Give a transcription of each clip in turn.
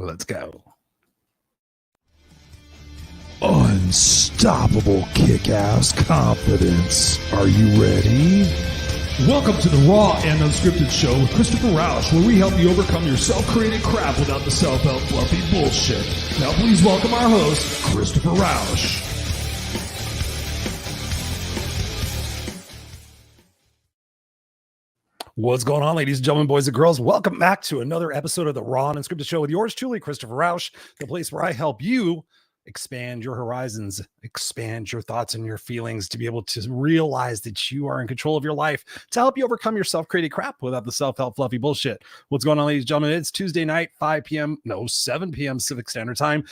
Let's go. Unstoppable kick-ass confidence. Are you ready? Welcome to the Raw and Unscripted show with Christopher Rausch, where we help you overcome your self-created crap without the self-help fluffy bullshit. Now please welcome our host, Christopher Rausch. What's going on, ladies and gentlemen, boys and girls? Welcome back to another episode of the Raw and Unscripted show with yours truly, Christopher Rausch, the place where I help you expand your horizons, expand your thoughts and your feelings to be able to realize that you are in control of your life, to help you overcome your self-created crap without the self-help fluffy bullshit. What's going on, ladies and gentlemen? It's Tuesday night, 7 p.m. Pacific Standard Time,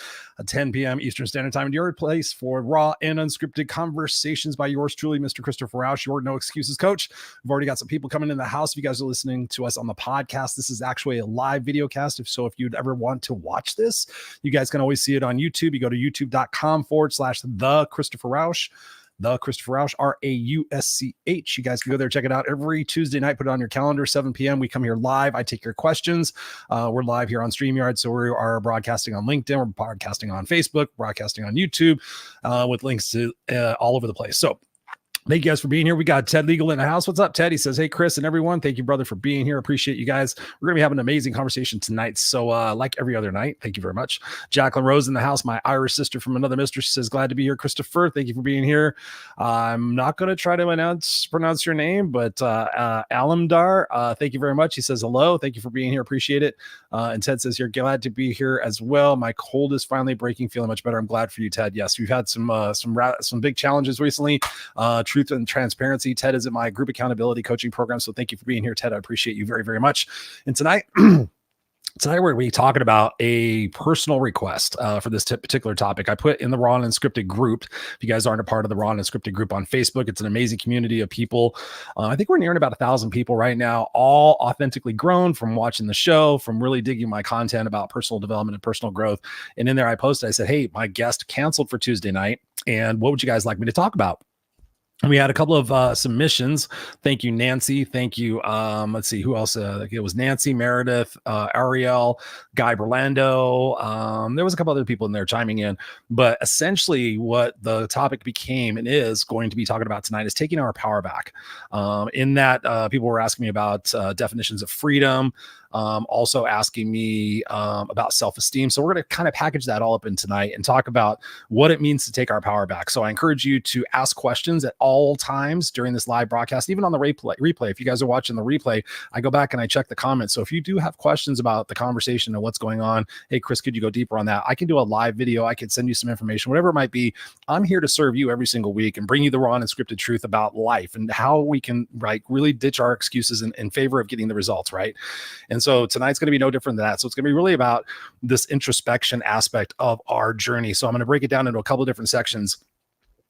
10 p.m. Eastern Standard Time, and your place for Raw and Unscripted conversations by yours truly, Mr. Christopher Rausch, your no excuses coach. We've already got some people coming in the house. If you guys are listening to us on the podcast, this is actually a live video cast. If you'd ever want to watch this, you guys can always see it on YouTube. You go to youtube.com/the Christopher Rausch, the Christopher Rausch, Rausch. You guys can go there, check it out every Tuesday night, put it on your calendar, 7 p.m. We come here live. I take your questions. We're live here on StreamYard. So we are broadcasting on LinkedIn. We're broadcasting on Facebook, broadcasting on YouTube, with links to all over the place. So thank you guys for being here. We got Ted Legal in the house. What's up, Ted? He says, hey, Chris and everyone. Thank you, brother, for being here. Appreciate you guys. We're going to be having an amazing conversation tonight. So like every other night, thank you very much. Jacqueline Rose in the house, my Irish sister from another mister. She says, glad to be here. Christopher, thank you for being here. I'm not going to try to pronounce your name, but Alamdar, thank you very much. He says, hello. Thank you for being here. Appreciate it. And Ted says, you're glad to be here as well. My cold is finally breaking. Feeling much better. I'm glad for you, Ted. Yes, we've had some big challenges recently. Truth and transparency. Ted is in my group accountability coaching program. So thank you for being here, Ted. I appreciate you very, very much. And tonight, we're going to be talking about a personal request for this particular topic. I put in the Raw and Unscripted group. If you guys aren't a part of the Raw and Unscripted group on Facebook, it's an amazing community of people. I think we're nearing about 1,000 people right now, all authentically grown from watching the show, from really digging my content about personal development and personal growth. And in there, I posted, I said, hey, my guest canceled for Tuesday night. And what would you guys like me to talk about? And we had a couple of submissions. Thank you, Nancy. Thank you. Let's see who else. It was Nancy, Meredith, Ariel, Guy Berlando. There was a couple other people in there chiming in. But essentially, what the topic became and is going to be talking about tonight is taking our power back. In that, people were asking me about definitions of freedom. Also asking me about self-esteem. So we're going to kind of package that all up in tonight and talk about what it means to take our power back. So I encourage you to ask questions at all times during this live broadcast, even on the replay. If you guys are watching the replay, I go back and I check the comments. So if you do have questions about the conversation and what's going on, hey, Chris, could you go deeper on that? I can do a live video. I can send you some information, whatever it might be. I'm here to serve you every single week and bring you the raw and unscripted truth about life and how we can really ditch our excuses in favor of getting the results, right? And so tonight's going to be no different than that. So it's going to be really about this introspection aspect of our journey. So I'm going to break it down into a couple of different sections.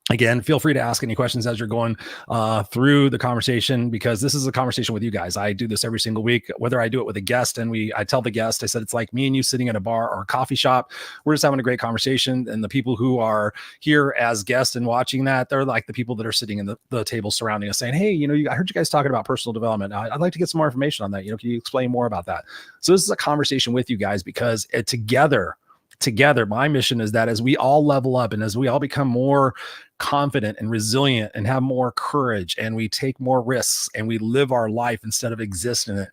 Again, feel free to ask any questions as you're going through the conversation, because this is a conversation with you guys. I do this every single week, whether I do it with a guest and I tell the guest, I said, it's like me and you sitting at a bar or a coffee shop. We're just having a great conversation. And the people who are here as guests and watching that, they're like the people that are sitting in the table surrounding us saying, hey, I heard you guys talking about personal development. I'd like to get some more information on that. Can you explain more about that? So this is a conversation with you guys because together, my mission is that as we all level up and as we all become more confident and resilient and have more courage and we take more risks and we live our life instead of exist in it,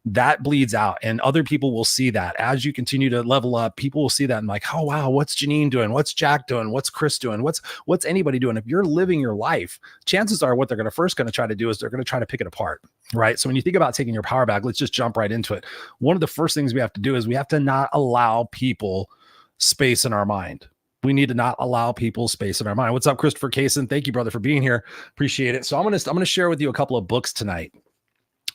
that bleeds out and other people will see that. As you continue to level up, people will see that and like, oh wow, what's Janine doing? What's Jack doing? What's Chris doing? What's anybody doing? If you're living your life, chances are what they're going to try to do is they're going to try to pick it apart, right? So when you think about taking your power back, let's just jump right into it. One of the first things we have to do is we have to not allow people space in our mind. We need to not allow people space in our mind. What's up, Christopher Kaysen? Thank you, brother, for being here. Appreciate it. So I'm gonna share with you a couple of books tonight.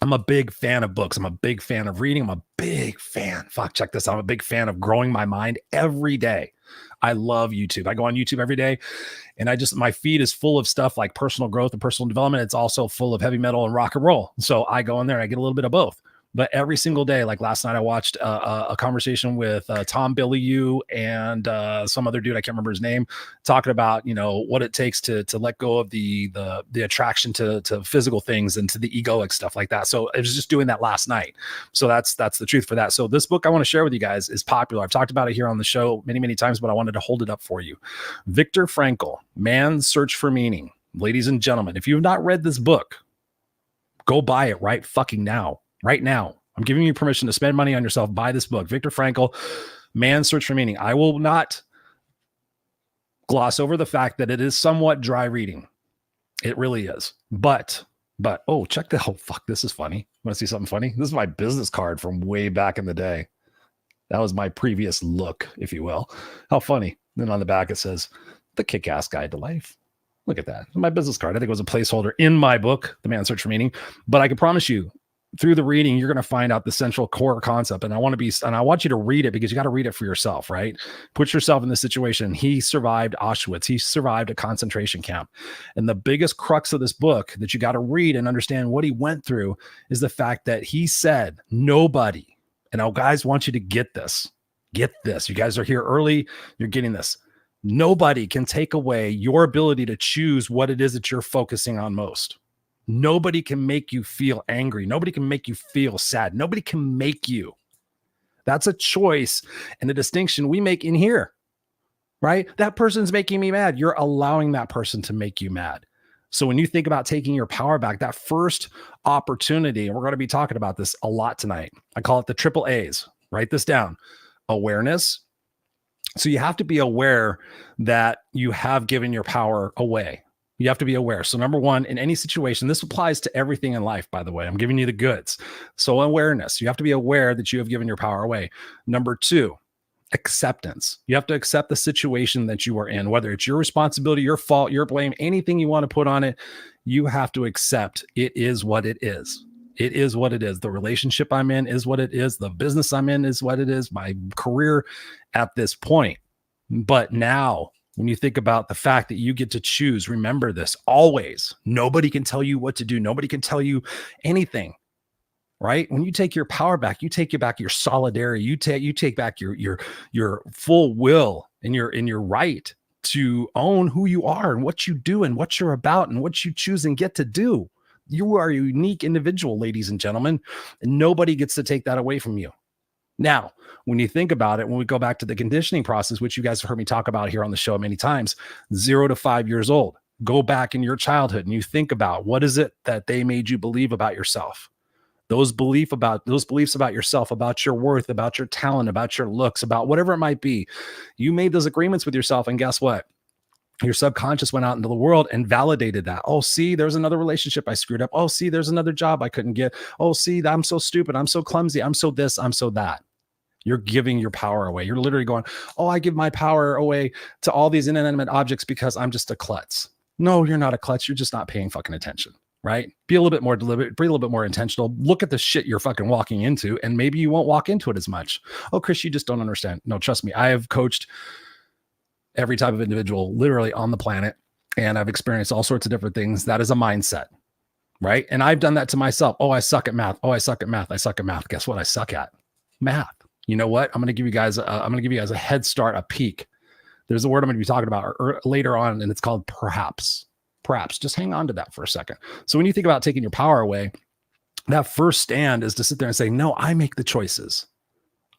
I'm a big fan of books. I'm a big fan of reading. I'm a big fan. Check this out. I'm a big fan of growing my mind every day. I love YouTube. I go on YouTube every day and my feed is full of stuff like personal growth and personal development. It's also full of heavy metal and rock and roll. So I go in there and I get a little bit of both. But every single day, like last night, I watched a conversation with Tom Bilyeu and some other dude, I can't remember his name, talking about, you know, what it takes to let go of the attraction to physical things and to the egoic stuff like that. So I was just doing that last night. So that's the truth for that. So this book I want to share with you guys is popular. I've talked about it here on the show many, many times, but I wanted to hold it up for you. Viktor Frankl, Man's Search for Meaning. Ladies and gentlemen, if you have not read this book, go buy it right fucking now. Right now, I'm giving you permission to spend money on yourself. Buy this book, Viktor Frankl, Man's Search for Meaning. I will not gloss over the fact that it is somewhat dry reading. It really is. But, oh, check the, oh, fuck, this is funny. Want to see something funny? This is my business card from way back in the day. That was my previous look, if you will. How funny. Then on the back, it says, The Kickass Guide to Life. Look at that. My business card. I think it was a placeholder in my book, The Man's Search for Meaning. But I can promise you, through the reading, you're going to find out the central core concept. And I want you to read it because you got to read it for yourself, right? Put yourself in this situation. He survived Auschwitz. He survived a concentration camp. And the biggest crux of this book that you got to read and understand what he went through is the fact that he said, nobody, and I guys want you to get this. Get this. You guys are here early. You're getting this. Nobody can take away your ability to choose what it is that you're focusing on most. Nobody can make you feel angry. Nobody can make you feel sad. Nobody can make you. That's a choice and a distinction we make in here, right? That person's making me mad. You're allowing that person to make you mad. So when you think about taking your power back, that first opportunity, and we're going to be talking about this a lot tonight. I call it the triple A's. Write this down. Awareness. So you have to be aware that you have given your power away. You have to be aware. So number one, in any situation, this applies to everything in life, by the way. I'm giving you the goods. So awareness. You have to be aware that you have given your power away. Number two, acceptance. You have to accept the situation that you are in, whether it's your responsibility, your fault, your blame, anything you want to put on it, you have to accept it is what it is. It is what it is. The relationship I'm in is what it is. The business I'm in is what it is. My career at this point. But now, when you think about the fact that you get to choose, remember this always. Nobody can tell you what to do. Nobody can tell you anything, right? When you take your power back, you take back your solidarity. You take back your full will and your right to own who you are and what you do and what you're about and what you choose and get to do. You are a unique individual, ladies and gentlemen, and nobody gets to take that away from you. Now, when you think about it, when we go back to the conditioning process, which you guys have heard me talk about here on the show many times, 0 to 5 years old, go back in your childhood and you think about what is it that they made you believe about yourself? Those beliefs about yourself, about your worth, about your talent, about your looks, about whatever it might be. You made those agreements with yourself, and guess what? Your subconscious went out into the world and validated that. Oh, see, there's another relationship I screwed up. Oh, see, there's another job I couldn't get. Oh, see, I'm so stupid. I'm so clumsy. I'm so this. I'm so that. You're giving your power away. You're literally going, oh, I give my power away to all these inanimate objects because I'm just a klutz. No, you're not a klutz. You're just not paying fucking attention, right? Be a little bit more deliberate, be a little bit more intentional. Look at the shit you're fucking walking into, and maybe you won't walk into it as much. Oh, Chris, you just don't understand. No, trust me. I have coached every type of individual literally on the planet, and I've experienced all sorts of different things. That is a mindset, right? And I've done that to myself. Oh, I suck at math. Oh, I suck at math. I suck at math. Guess what? I suck at math. You know what? I'm going to give you guys a head start, a peek. There's a word I'm going to be talking about later on, and it's called perhaps. Perhaps. Just hang on to that for a second. So when you think about taking your power away, that first stand is to sit there and say, no, I make the choices.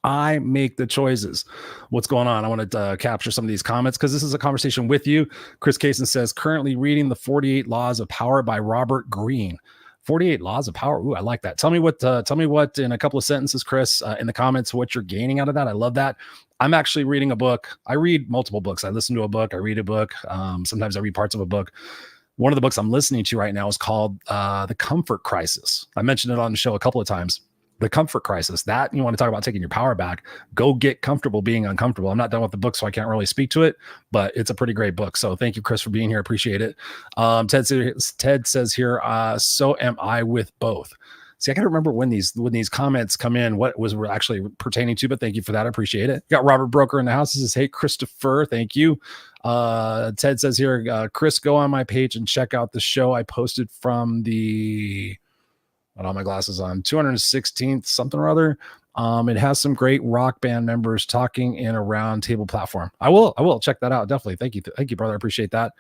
I make the choices. What's going on? I want to capture some of these comments because this is a conversation with you. Chris Kaysen says, currently reading the 48 Laws of Power by Robert Greene. 48 Laws of Power. Ooh, I like that. Tell me what in a couple of sentences, Chris, in the comments, what you're gaining out of that. I love that. I'm actually reading a book. I read multiple books. I listen to a book. I read a book. Sometimes I read parts of a book. One of the books I'm listening to right now is called The Comfort Crisis. I mentioned it on the show a couple of times. The Comfort Crisis. That, you want to talk about taking your power back, go get comfortable being uncomfortable. I'm not done with the book, so I can't really speak to it, but it's a pretty great book. So thank you, Chris, for being here. Appreciate it. Ted says here, so am I with both. See, I got to remember when these comments come in, what was actually pertaining to, but thank you for that. I appreciate it. Got Robert Broker in the house. He says, hey, Christopher, thank you. Ted says here, Chris, go on my page and check out the show I posted from the got all my glasses on, 216th something or other. It has some great rock band members talking in a round table platform. I will check that out. Definitely. Thank you, brother. I appreciate that.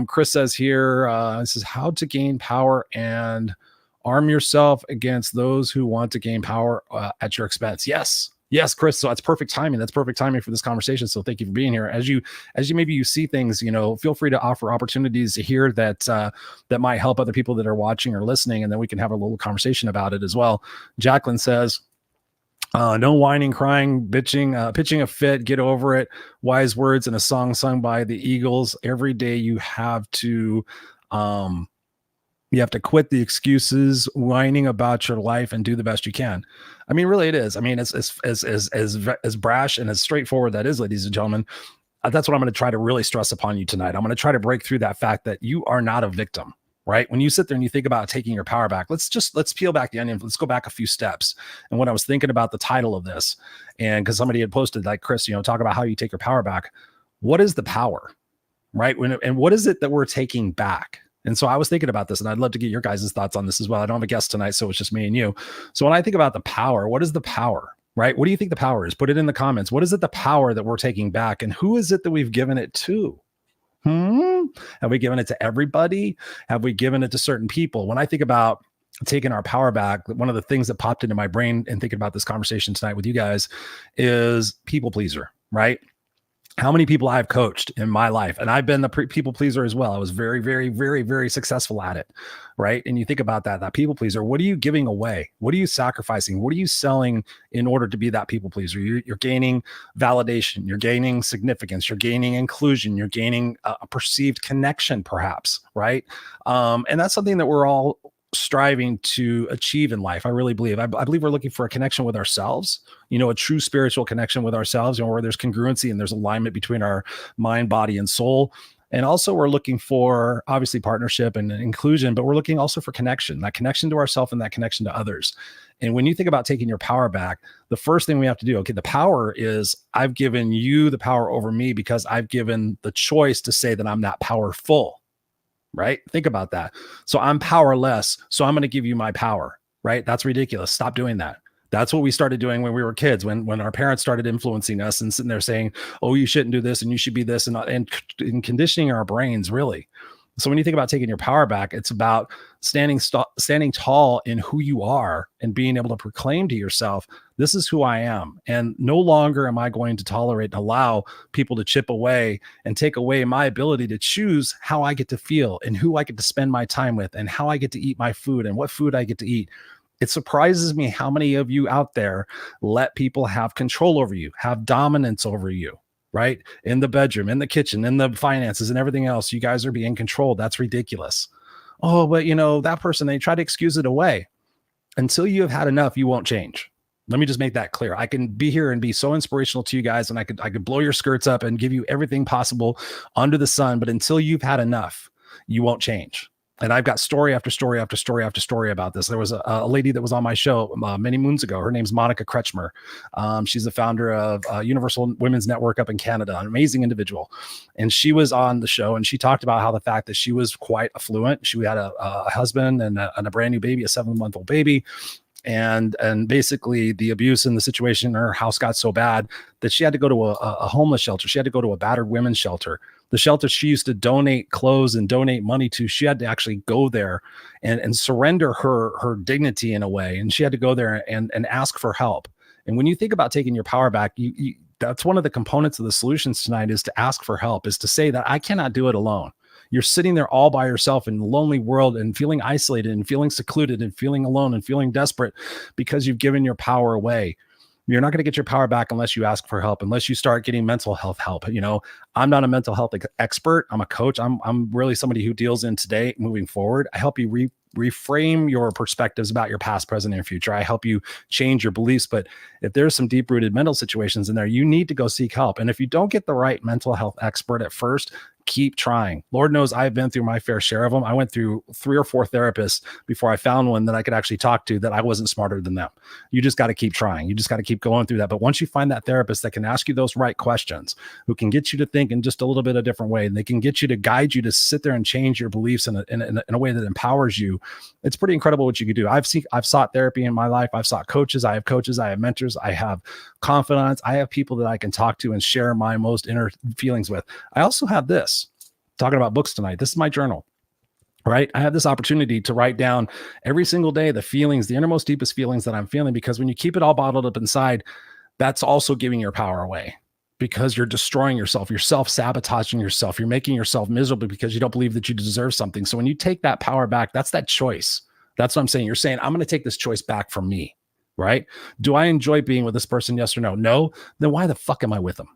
Chris says here, this is how to gain power and arm yourself against those who want to gain power at your expense. Yes, Chris. So that's perfect timing. That's perfect timing for this conversation. So thank you for being here. As you maybe you see things, feel free to offer opportunities to hear that that might help other people that are watching or listening, and then we can have a little conversation about it as well. Jacqueline says, no whining, crying, bitching, pitching a fit, get over it. Wise words in a song sung by the Eagles. Every day you have to quit the excuses, whining about your life, and do the best you can. I mean, really, it is. I mean, it's as brash and as straightforward that is, ladies and gentlemen. That's what I'm going to try to really stress upon you tonight. I'm going to try to break through that fact that you are not a victim. Right? When you sit there and you think about taking your power back, let's peel back the onion. Let's go back a few steps. And when I was thinking about the title of this, and because somebody had posted, like, Chris, talk about how you take your power back. What is the power? Right? And what is it that we're taking back? And so I was thinking about this, and I'd love to get your guys' thoughts on this as well. I don't have a guest tonight, so it's just me and you. So when I think about the power, what is the power? Right? What do you think the power is? Put it in the comments. What is it, the power that we're taking back? And who is it that we've given it to? Have we given it to everybody? Have we given it to certain people? When I think about taking our power back, one of the things that popped into my brain and thinking about this conversation tonight with you guys is people pleaser, right? How many people I've coached in my life, and I've been the people pleaser as well. I was very, very, very, very successful at it, right? And you think about that people pleaser. What are you giving away? What are you sacrificing? What are you selling in order to be that people pleaser? You're gaining validation. You're gaining significance. You're gaining inclusion. You're gaining a perceived connection, perhaps, right? And that's something that we're all striving to achieve in life. I really believe. I believe we're looking for a connection with ourselves, a true spiritual connection with ourselves, where there's congruency and there's alignment between our mind, body, and soul. And also we're looking for, obviously, partnership and inclusion, but we're looking also for connection, that connection to ourselves and that connection to others. And when you think about taking your power back, the first thing we have to do, the power is, I've given you the power over me because I've given the choice to say that I'm not powerful. Right? Think about that. So I'm powerless. So I'm going to give you my power, right? That's ridiculous. Stop doing that. That's what we started doing when we were kids, when our parents started influencing us and sitting there saying, oh, you shouldn't do this and you should be this, and conditioning our brains, really. So when you think about taking your power back, it's about standing tall in who you are and being able to proclaim to yourself, this is who I am. And no longer am I going to tolerate and allow people to chip away and take away my ability to choose how I get to feel and who I get to spend my time with and how I get to eat my food and what food I get to eat. It surprises me how many of you out there let people have control over you, have dominance over you. Right? In the bedroom, in the kitchen, in the finances and everything else, you guys are being controlled. That's ridiculous. Oh, but that person, they try to excuse it away. Until you have had enough, you won't change. Let me just make that clear. I can be here and be so inspirational to you guys, and I could blow your skirts up and give you everything possible under the sun. But until you've had enough, you won't change. And I've got story after story after story after story about this. There was a lady that was on my show many moons ago. Her name's Monica Kretschmer. She's the founder of Universal Women's Network up in Canada, an amazing individual. And she was on the show, and she talked about how the fact that she was quite affluent. She had a husband and a brand new baby, a 7-month-old baby. And basically the abuse in the situation in her house got so bad that she had to go to a homeless shelter. She had to go to a battered women's shelter. The shelter she used to donate clothes and donate money to, she had to actually go there and surrender her dignity in a way. And she had to go there and ask for help. And when you think about taking your power back, that's one of the components of the solutions tonight, is to ask for help, is to say that I cannot do it alone. You're sitting there all by yourself in a lonely world and feeling isolated and feeling secluded and feeling alone and feeling desperate because you've given your power away. You're not going to get your power back unless you ask for help, unless you start getting mental health help. I'm not a mental health expert. I'm a coach. I'm really somebody who deals in today, moving forward. I help you reframe your perspectives about your past, present, and future. I help you change your beliefs. But if there's some deep-rooted mental situations in there, you need to go seek help. And if you don't get the right mental health expert at first, keep trying. Lord knows I've been through my fair share of them. I went through 3 or 4 therapists before I found one that I could actually talk to that I wasn't smarter than them. You just got to keep trying. You just got to keep going through that. But once you find that therapist that can ask you those right questions, who can get you to think in just a little bit of a different way, and they can get you to guide you to sit there and change your beliefs in a way that empowers you, it's pretty incredible what you can do. I've sought therapy in my life. I've sought coaches. I have mentors. I have confidants. I have people that I can talk to and share my most inner feelings with. I also have this, talking about books tonight. This is my journal, right? I have this opportunity to write down every single day the feelings, the innermost, deepest feelings that I'm feeling, because when you keep it all bottled up inside, that's also giving your power away, because you're destroying yourself. You're self-sabotaging yourself. You're making yourself miserable because you don't believe that you deserve something. So when you take that power back, that's that choice. That's what I'm saying. You're saying, I'm going to take this choice back from me, right? Do I enjoy being with this person? Yes or no? No. Then why the fuck am I with them?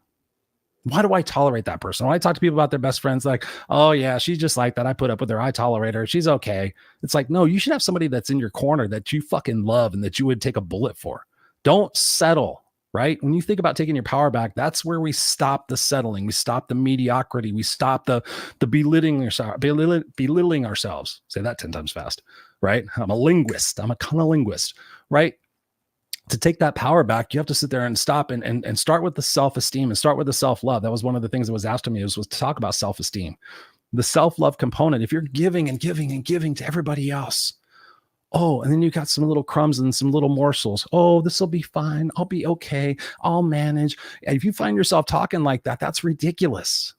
Why do I tolerate that person? When I talk to people about their best friends, like, oh yeah, she's just like that. I put up with her. I tolerate her. She's okay. It's like, no, you should have somebody that's in your corner that you fucking love and that you would take a bullet for. Don't settle, right? When you think about taking your power back, that's where we stop the settling. We stop the mediocrity. We stop the belittling ourselves. Say that 10 times fast, right? I'm a linguist. I'm a kind of linguist, right? To take that power back, you have to sit there and stop and start with the self-esteem and start with the self-love. That was one of the things that was asked of me was to talk about self-esteem. The self-love component, if you're giving and giving and giving to everybody else, oh, and then you got some little crumbs and some little morsels. Oh, this will be fine. I'll be okay. I'll manage. And if you find yourself talking like that, that's ridiculous.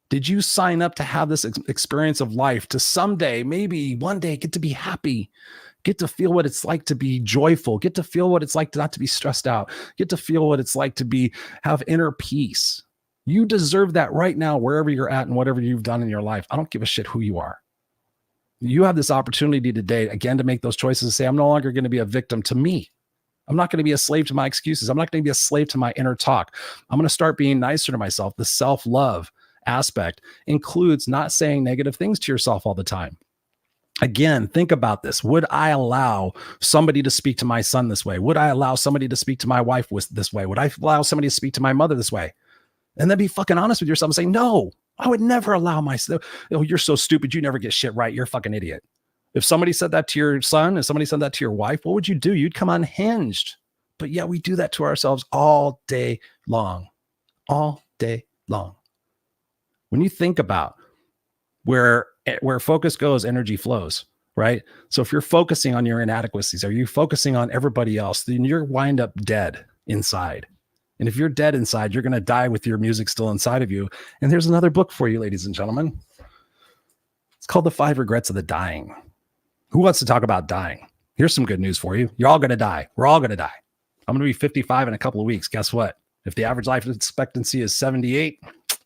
Did you sign up to have this experience of life to someday, maybe one day, get to be happy? Get to feel what it's like to be joyful, get to feel what it's like to not to be stressed out, get to feel what it's like to have inner peace. You deserve that right now, wherever you're at and whatever you've done in your life. I don't give a shit who you are. You have this opportunity today, again, to make those choices and say, I'm no longer going to be a victim to me. I'm not going to be a slave to my excuses. I'm not going to be a slave to my inner talk. I'm going to start being nicer to myself. The self-love aspect includes not saying negative things to yourself all the time. Again, think about this. Would I allow somebody to speak to my son this way? Would I allow somebody to speak to my wife this way? Would I allow somebody to speak to my mother this way? And then be fucking honest with yourself and say, no, I would never allow myself. Oh, you're so stupid. You never get shit right. You're a fucking idiot. If somebody said that to your son, if somebody said that to your wife, what would you do? You'd come unhinged. But yeah, we do that to ourselves all day long. All day long. When you think about where focus goes, energy flows, right? So if you're focusing on your inadequacies, are you focusing on everybody else, then you're wind up dead inside. And if you're dead inside, you're going to die with your music still inside of you. And there's another book for you, ladies and gentlemen. It's called The 5 Regrets of the Dying. Who wants to talk about dying? Here's some good news for you. You're all going to die. We're all going to die. I'm going to be 55 in a couple of weeks. Guess what? If the average life expectancy is 78,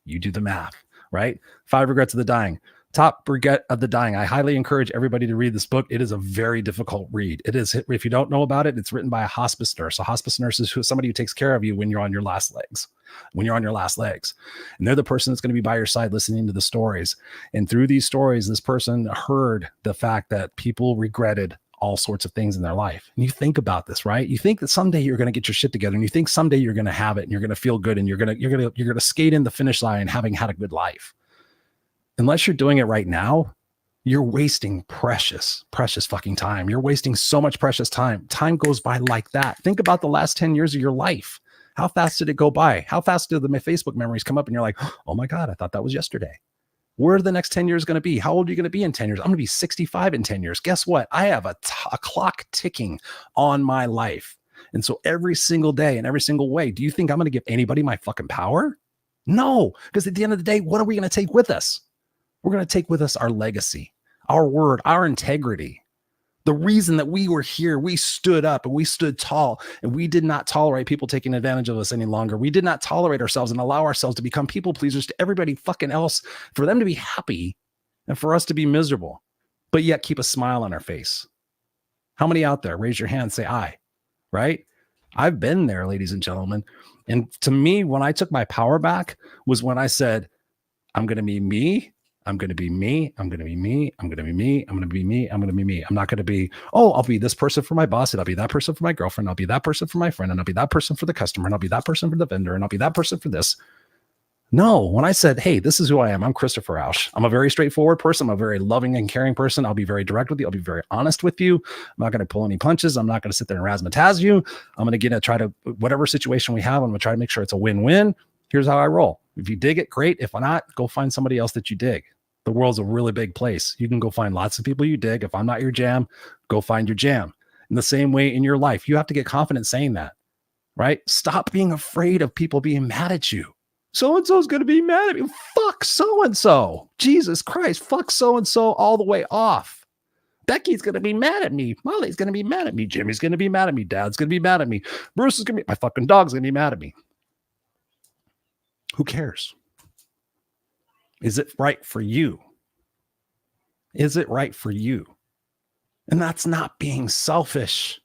you do the math, right? 5 Regrets of the Dying. Top Regret of the Dying. I highly encourage everybody to read this book. It is a very difficult read. It is, if you don't know about it, it's written by a hospice nurse. A hospice nurse is somebody who takes care of you when you're on your last legs. When you're on your last legs. And they're the person that's going to be by your side listening to the stories. And through these stories, this person heard the fact that people regretted all sorts of things in their life. And you think about this, right? You think that someday you're going to get your shit together, and you think someday you're going to have it and you're going to feel good and you're going to skate in the finish line having had a good life. Unless you're doing it right now, you're wasting precious fucking time. You're wasting so much precious time. Time goes by like that. Think about the last 10 years of your life. How fast did it go by? How fast did my Facebook memories come up and you're like, oh my God, I thought that was yesterday. Where are the next 10 years going to be? How old are you going to be in 10 years? I'm going to be 65 in 10 years. Guess what? I have a clock ticking on my life. And so every single day and every single way, do you think I'm going to give anybody my fucking power? No, because at the end of the day, what are we going to take with us? We're going to take with us our legacy, our word, our integrity. The reason that we were here, we stood up and we stood tall, and we did not tolerate people taking advantage of us any longer. We did not tolerate ourselves and allow ourselves to become people pleasers to everybody fucking else, for them to be happy and for us to be miserable, but yet keep a smile on our face. How many out there? Raise your hand, say I, right? I've been there, ladies and gentlemen. And to me, when I took my power back was when I said, I'm going to be me. I'm going to be me. I'm going to be me. I'm going to be me. I'm going to be me. I'm going to be me. I'm not going to be, oh, I'll be this person for my boss. And I'll be that person for my girlfriend. I'll be that person for my friend. And I'll be that person for the customer. And I'll be that person for the vendor. And I'll be that person for this. No, when I said, hey, this is who I am, I'm Christopher Rausch. I'm a very straightforward person. I'm a very loving and caring person. I'll be very direct with you. I'll be very honest with you. I'm not going to pull any punches. I'm not going to sit there and razzmatazz you. I'm going to try to, whatever situation we have, I'm going to try to make sure it's a win-win. Here's how I roll. If you dig it, great. If not, go find somebody else that you dig. The world's a really big place. You can go find lots of people you dig. If I'm not your jam, go find your jam. In the same way in your life, you have to get confident saying that, right? Stop being afraid of people being mad at you. So-and-so is going to be mad at me. Fuck so-and-so. Jesus Christ. Fuck so-and-so all the way off. Becky's going to be mad at me. Molly's going to be mad at me. Jimmy's going to be mad at me. Dad's going to be mad at me. Bruce is going to be, my fucking dog's going to be mad at me. Who cares? Is it right for you? Is it right for you? And that's not being selfish.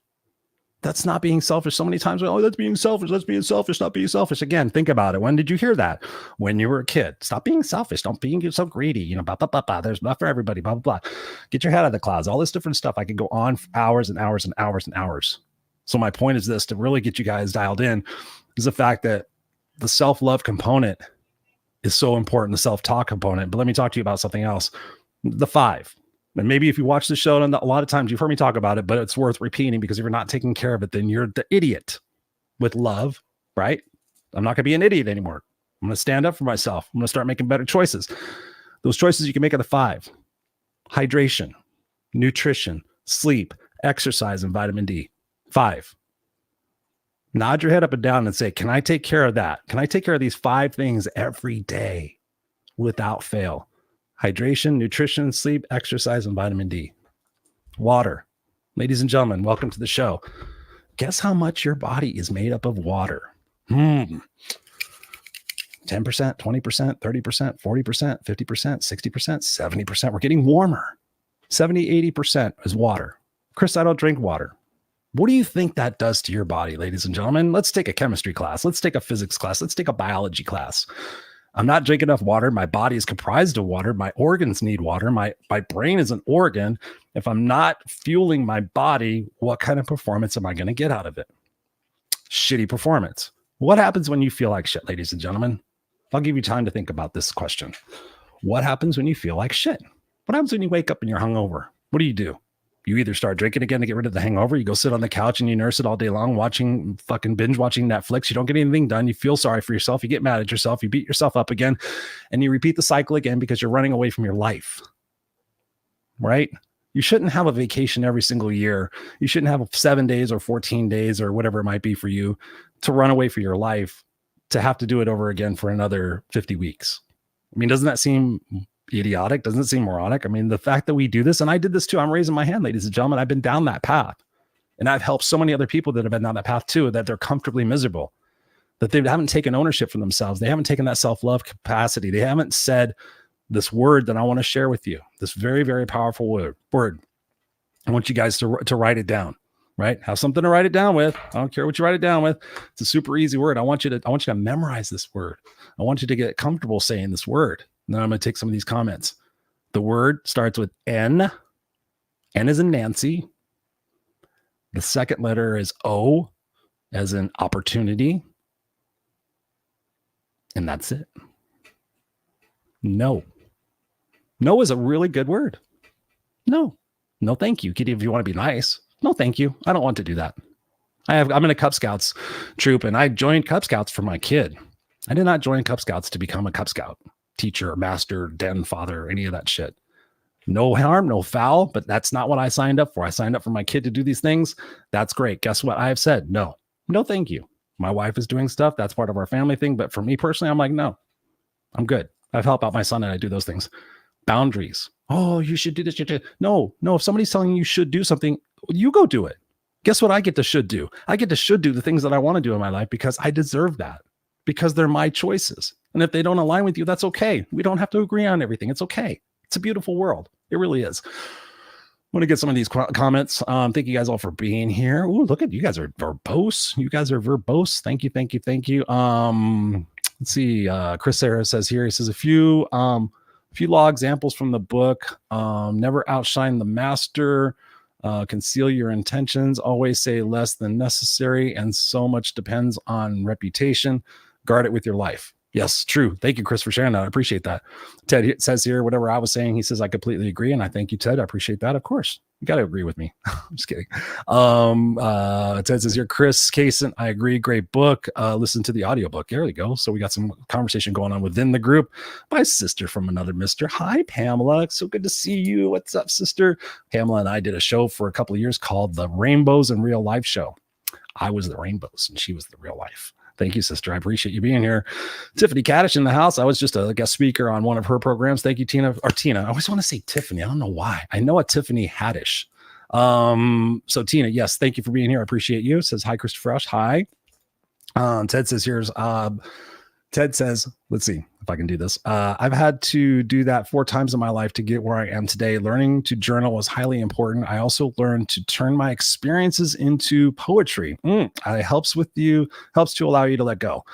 That's not being selfish. So many times, oh, that's being selfish. That's being selfish, not being selfish. Again, think about it. When did you hear that? When you were a kid. Stop being selfish. Don't be so greedy. You know, blah, blah, blah, blah. There's enough for everybody, blah, blah, blah. Get your head out of the clouds. All this different stuff. I could go on for hours and hours and hours and hours. So my point is this, to really get you guys dialed in, is the fact that the self-love component is so important, the self-talk component. But let me talk to you about something else. The 5. And maybe if you watch the show, and a lot of times you've heard me talk about it, but it's worth repeating, because if you're not taking care of it, then you're the idiot. With love, right? I'm not going to be an idiot anymore. I'm going to stand up for myself. I'm going to start making better choices. Those choices you can make are the 5. Hydration, nutrition, sleep, exercise, and vitamin D. 5. Nod your head up and down and say, can I take care of that? Can I take care of these 5 things every day without fail? Hydration, nutrition, sleep, exercise, and vitamin D. Water. Ladies and gentlemen, welcome to the show. Guess how much your body is made up of water? 10%, 20%, 30%, 40%, 50%, 60%, 70%. We're getting warmer. 70, 80% is water. Chris, I don't drink water. What do you think that does to your body, ladies and gentlemen? Let's take a chemistry class. Let's take a physics class. Let's take a biology class. I'm not drinking enough water. My body is comprised of water. My organs need water. My brain is an organ. If I'm not fueling my body, what kind of performance am I going to get out of it? Shitty performance. What happens when you feel like shit, ladies and gentlemen? I'll give you time to think about this question. What happens when you feel like shit? What happens when you wake up and you're hungover? What do? You either start drinking again to get rid of the hangover. You go sit on the couch and you nurse it all day long, binge watching Netflix. You don't get anything done. You feel sorry for yourself. You get mad at yourself. You beat yourself up again, and you repeat the cycle again because you're running away from your life, right? You shouldn't have a vacation every single year. You shouldn't have 7 days or 14 days or whatever it might be for you to run away for your life, to have to do it over again for another 50 weeks. I mean, doesn't that seem idiotic? Doesn't it seem moronic? I mean, the fact that we do this, and I did this too. I'm raising my hand, ladies and gentlemen. I've been down that path, and I've helped so many other people that have been down that path too, that they're comfortably miserable, that they haven't taken ownership for themselves. They haven't taken that self-love capacity. They haven't said this word that I want to share with you, this very, very powerful word. I want you guys to write it down, right? Have something to write it down with. I don't care what you write it down with. It's a super easy word. I want you to memorize this word. I want you to get comfortable saying this word. Now I'm going to take some of these comments. The word starts with N. N is in Nancy. The second letter is O, as in opportunity. And that's it. No. No is a really good word. No. No, thank you. If you want to be nice. No, thank you. I don't want to do that. I'm in a Cub Scouts troop, and I joined Cub Scouts for my kid. I did not join Cub Scouts to become a Cub Scout teacher, master, den father, any of that shit. No harm, no foul, but that's not what I signed up for. I signed up for my kid to do these things. That's great. Guess what? I have said no, thank you. My wife is doing stuff. That's part of our family thing. But for me personally, I'm like, no, I'm good. I've helped out my son and I do those things. Boundaries. Oh, you should do this. No. If somebody's telling you should do something, you go do it. Guess what I get to should do? I get to should do the things that I want to do in my life because I deserve that, because they're my choices. And if they don't align with you, that's okay. We don't have to agree on everything. It's okay. It's a beautiful world. It really is. I want to get some of these comments. Thank you guys all for being here. Ooh, look at you guys are verbose. Thank you. Let's see. Chris Sarah says here, he says a few law examples from the book. Never outshine the master. Conceal your intentions. Always say less than necessary. And so much depends on reputation. Guard it with your life. Yes, true. Thank you, Chris, for sharing that. I appreciate that. Ted says here, whatever I was saying, he says, I completely agree. And I thank you, Ted. I appreciate that. Of course. You got to agree with me. I'm just kidding. Ted says here, Chris Kaysen, I agree. Great book. Listen to the audiobook. There we go. So we got some conversation going on within the group. My sister from another mister. Hi, Pamela. So good to see you. What's up, sister? Pamela and I did a show for a couple of years called the Rainbows in Real Life Show. I was the rainbows and she was the real life. Thank you, sister. I appreciate you being here. Tiffany Kaddish in the house. I was just a guest speaker on one of her programs. Thank you, Tina. Or Tina. I always want to say Tiffany. I don't know why. I know a Tiffany Haddish. So Tina, yes, thank you for being here. I appreciate you. Says hi, Christopher Rausch. Hi. Ted says here's Ted says, let's see if I can do this. I've had to do that 4 times in my life to get where I am today. Learning to journal was highly important. I also learned to turn my experiences into poetry. It helps to allow you to let go.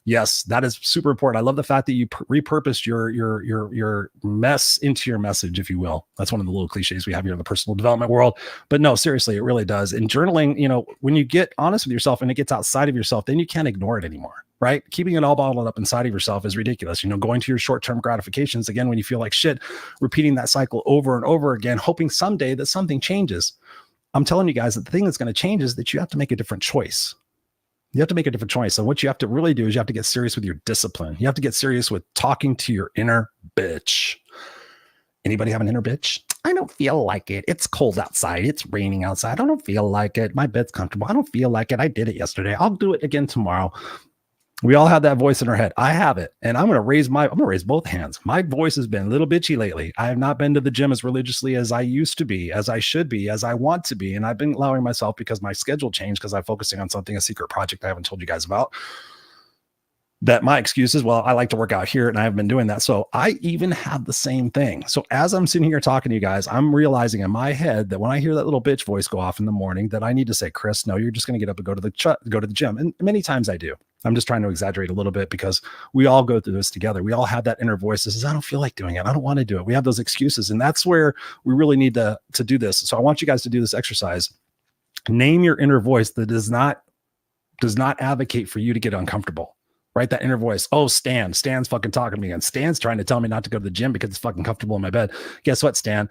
Yes, that is super important. I love the fact that you repurposed your mess into your message, if you will. That's one of the little cliches we have here in the personal development world. But no, seriously, it really does. And journaling, when you get honest with yourself and it gets outside of yourself, then you can't ignore it anymore, right? Keeping it all bottled up inside of yourself is ridiculous. Going to your short-term gratifications, again, when you feel like shit, repeating that cycle over and over again, hoping someday that something changes. I'm telling you guys that the thing that's going to change is that you have to make a different choice. You have to make a different choice. So what you have to really do is you have to get serious with your discipline. You have to get serious with talking to your inner bitch. Anybody have an inner bitch? I don't feel like it. It's cold outside. It's raining outside. I don't feel like it. My bed's comfortable. I don't feel like it. I did it yesterday. I'll do it again tomorrow. We all have that voice in our head. I have it. And I'm going to raise both hands. My voice has been a little bitchy lately. I have not been to the gym as religiously as I used to be, as I should be, as I want to be. And I've been allowing myself, because my schedule changed, because I'm focusing on something, a secret project I haven't told you guys about, that my excuse is, well, I like to work out here and I haven't been doing that. So I even have the same thing. So as I'm sitting here talking to you guys, I'm realizing in my head that when I hear that little bitch voice go off in the morning, that I need to say, Chris, no, you're just going to get up and go to the gym. And many times I do. I'm just trying to exaggerate a little bit because we all go through this together. We all have that inner voice that says, I don't feel like doing it. I don't want to do it. We have those excuses. And that's where we really need to do this. So I want you guys to do this exercise. Name your inner voice that does not advocate for you to get uncomfortable. Right? That inner voice. Oh, Stan's fucking talking to me. And Stan's trying to tell me not to go to the gym because it's fucking comfortable in my bed. Guess what, Stan?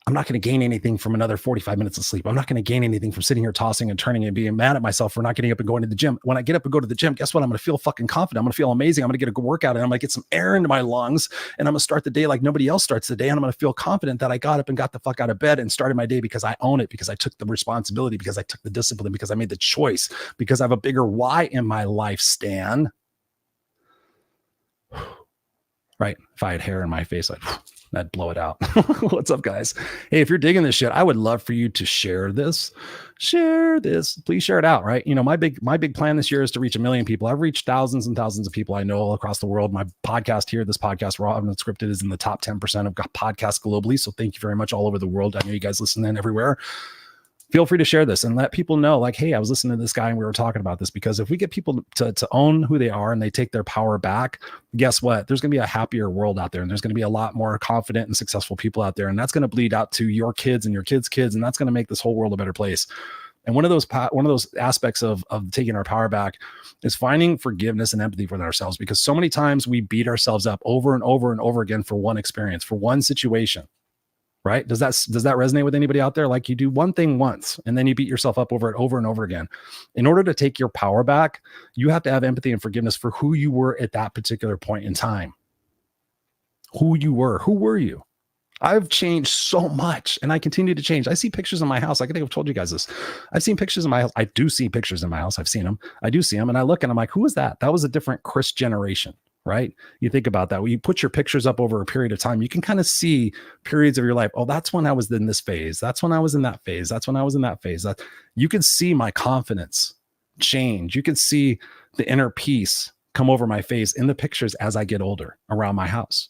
I'm not going to gain anything from another 45 minutes of sleep. I'm not going to gain anything from sitting here tossing and turning and being mad at myself for not getting up and going to the gym. When I get up and go to the gym, guess what? I'm going to feel fucking confident. I'm going to feel amazing. I'm going to get a good workout and I'm going to get some air into my lungs and I'm going to start the day like nobody else starts the day. And I'm going to feel confident that I got up and got the fuck out of bed and started my day because I own it, because I took the responsibility, because I took the discipline, because I made the choice, because I have a bigger why in my life, Stan. Right? If I had hair in my face, I'd blow it out. What's up, guys? Hey, if you're digging this shit, I would love for you to share this. Please share it out, right? My big plan this year is to reach 1 million people. I've reached thousands and thousands of people I know all across the world. My podcast here, this podcast, Raw Unscripted, is in the top 10% of podcasts globally. So thank you very much all over the world. I know you guys listen in everywhere. Feel free to share this and let people know, like, hey, I was listening to this guy and we were talking about this. Because if we get people to own who they are and they take their power back, guess what? There's going to be a happier world out there, and there's going to be a lot more confident and successful people out there. And that's going to bleed out to your kids and your kids' kids. And that's going to make this whole world a better place. And one of those aspects of taking our power back is finding forgiveness and empathy for ourselves, because so many times we beat ourselves up over and over and over again for one experience, for one situation. Right? Does that resonate with anybody out there? Like, you do one thing once and then you beat yourself up over it over and over again. In order to take your power back, you have to have empathy and forgiveness for who you were at that particular point in time. Who you were. Who were you? I've changed so much and I continue to change. I see pictures in my house. I think I've told you guys this. I've seen pictures in my house. I do see pictures in my house. I've seen them. I do see them. And I look and I'm like, who is that? That was a different Chris generation. Right? You think about that. When you put your pictures up over a period of time, you can kind of see periods of your life. Oh, that's when I was in this phase. That's when I was in that phase. That's when I was in that phase. That you can see my confidence change. You can see the inner peace come over my face in the pictures as I get older around my house.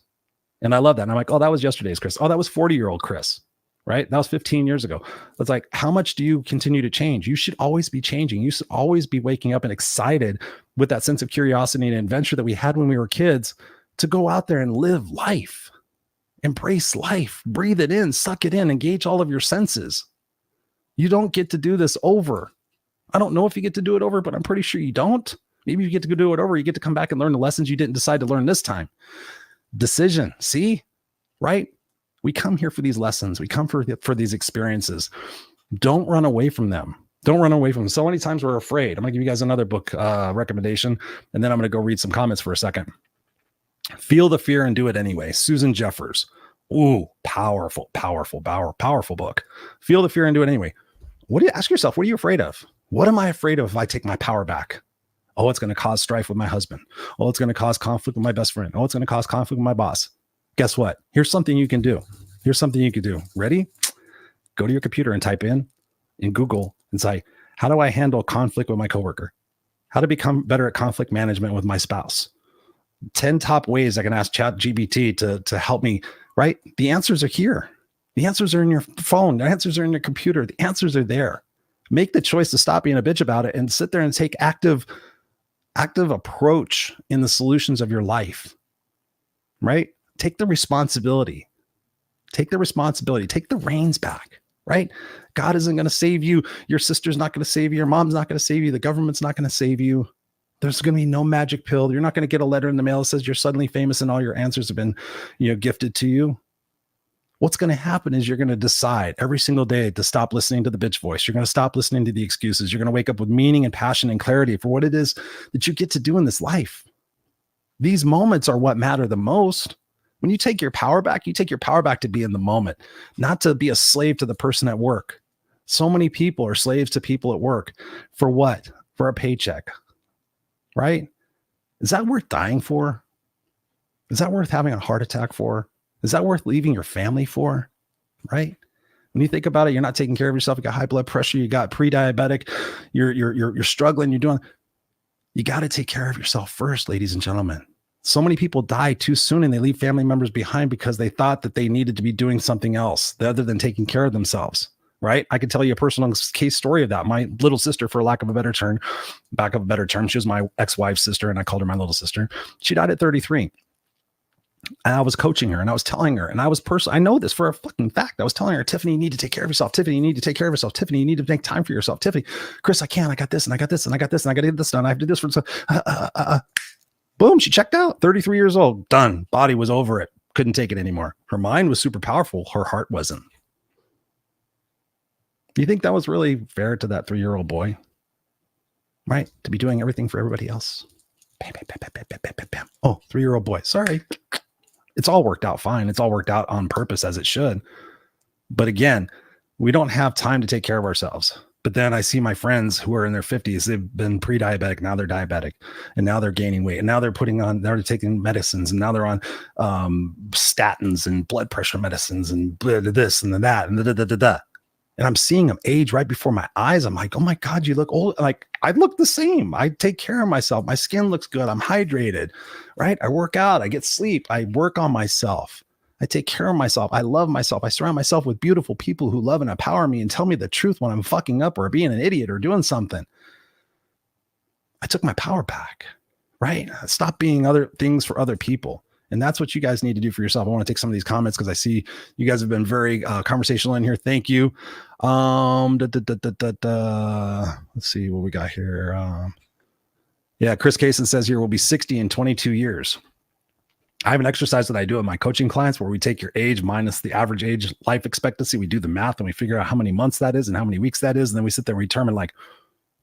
And I love that. And I'm like, oh, that was yesterday's Chris. Oh, that was 40-year-old Chris. Right? That was 15 years ago. It's like, how much do you continue to change? You should always be changing. You should always be waking up and excited with that sense of curiosity and adventure that we had when we were kids to go out there and live life, embrace life, breathe it in, suck it in, engage all of your senses. You don't get to do this over. I don't know if you get to do it over, but I'm pretty sure you don't. Maybe you get to go do it over. You get to come back and learn the lessons you didn't decide to learn this time. Decision. See, right? We come here for these lessons. We come for these experiences. Don't run away from them. Don't run away from them. So many times we're afraid. I'm going to give you guys another book recommendation, and then I'm going to go read some comments for a second. Feel the fear and do it anyway. Susan Jeffers. Ooh, powerful book. Feel the fear and do it anyway. Ask yourself, what are you afraid of? What am I afraid of if I take my power back? Oh, it's going to cause strife with my husband. Oh, it's going to cause conflict with my best friend. Oh, it's going to cause conflict with my boss. Guess what? Here's something you can do. Ready? Go to your computer and type in Google and say, how do I handle conflict with my coworker? How to become better at conflict management with my spouse? 10 top ways I can ask ChatGPT to help me, right? The answers are here. The answers are in your phone. The answers are in your computer. The answers are there. Make the choice to stop being a bitch about it and sit there and take active approach in the solutions of your life, right? Take the responsibility. Take the reins back, right? God isn't going to save you. Your sister's not going to save you. Your mom's not going to save you. The government's not going to save you. There's going to be no magic pill. You're not going to get a letter in the mail that says you're suddenly famous and all your answers have been, gifted to you. What's going to happen is you're going to decide every single day to stop listening to the bitch voice. You're going to stop listening to the excuses. You're going to wake up with meaning and passion and clarity for what it is that you get to do in this life. These moments are what matter the most. When you take your power back, you take your power back to be in the moment, not to be a slave to the person at work. So many people are slaves to people at work. For what? For a paycheck, right? Is that worth dying for? Is that worth having a heart attack for? Is that worth leaving your family for? Right? When you think about it, you're not taking care of yourself. You got high blood pressure. You got pre-diabetic. You're struggling. You got to take care of yourself first, ladies and gentlemen. So many people die too soon and they leave family members behind because they thought that they needed to be doing something else other than taking care of themselves. Right? I could tell you a personal case story of that. My little sister, for lack of a better term, she was my ex-wife's sister, and I called her my little sister. She died at 33. And I was coaching her and I was telling her, and I know this for a fucking fact. I was telling her, Tiffany, you need to take care of yourself. Tiffany, you need to take care of yourself. Tiffany, you need to make time for yourself. Tiffany, Chris, I can't. I got this and I got this and I got this and I got to get this done. I have to do this for boom. She checked out. 33 years old. Done. Body was over it. Couldn't take it anymore. Her mind was super powerful. Her heart wasn't. Do you think that was really fair to that 3-year-old boy? Right? To be doing everything for everybody else. Bam, bam, bam, bam, bam, bam, bam, bam. Oh, 3-year-old boy. Sorry. It's all worked out fine. It's all worked out on purpose as it should. But again, we don't have time to take care of ourselves. But then I see my friends who are in their 50s, they've been pre-diabetic. Now they're diabetic and now they're gaining weight and now they're taking medicines and now they're on statins and blood pressure medicines and this and that and da. And I'm seeing them age right before my eyes. I'm like, oh my God, you look old. Like I look the same. I take care of myself. My skin looks good. I'm hydrated, right? I work out. I get sleep. I work on myself. I take care of myself. I love myself. I surround myself with beautiful people who love and empower me and tell me the truth when I'm fucking up or being an idiot or doing something. I took my power back, right? I stopped being other things for other people. And that's what you guys need to do for yourself. I want to take some of these comments because I see you guys have been very conversational in here. Thank you. Let's see what we got here. Yeah, Chris Kaysen says here, we'll be 60 in 22 years. I have an exercise that I do with my coaching clients where we take your age minus the average age life expectancy. We do the math and we figure out how many months that is and how many weeks that is. And then we sit there and determine like,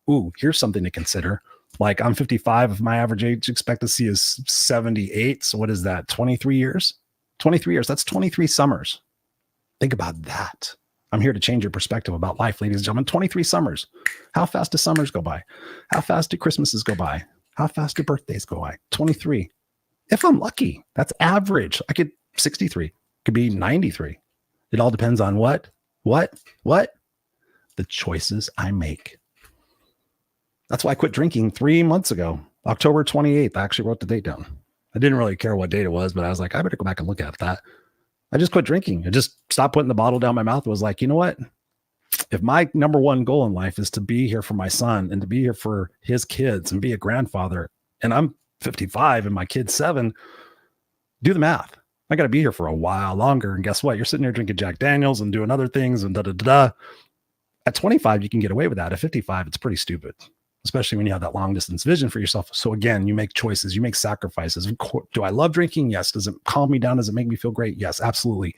ooh, here's something to consider. Like I'm 55. If my average age expectancy is 78. So what is that? 23 years, 23 years. That's 23 summers. Think about that. I'm here to change your perspective about life, ladies and gentlemen. 23 summers. How fast do summers go by? How fast do Christmases go by? How fast do birthdays go by? 23. If I'm lucky, that's average. I could 63, could be 93. It all depends on what? The choices I make. That's why I quit drinking 3 months ago, October 28th. I actually wrote the date down. I didn't really care what date it was, but I was like, I better go back and look at that. I just quit drinking. I just stopped putting the bottle down my mouth. It was like, you know what? If my number one goal in life is to be here for my son and to be here for his kids and be a grandfather, and I'm 55 and my kid's 7, do the math. I got to be here for a while longer. And guess what? You're sitting there drinking Jack Daniels and doing other things and At 25, you can get away with that. At 55, it's pretty stupid. especially when you have that long distance vision for yourself. So again, you make choices, you make sacrifices. Do I love drinking? Yes. Does it calm me down? Does it make me feel great? Yes, absolutely.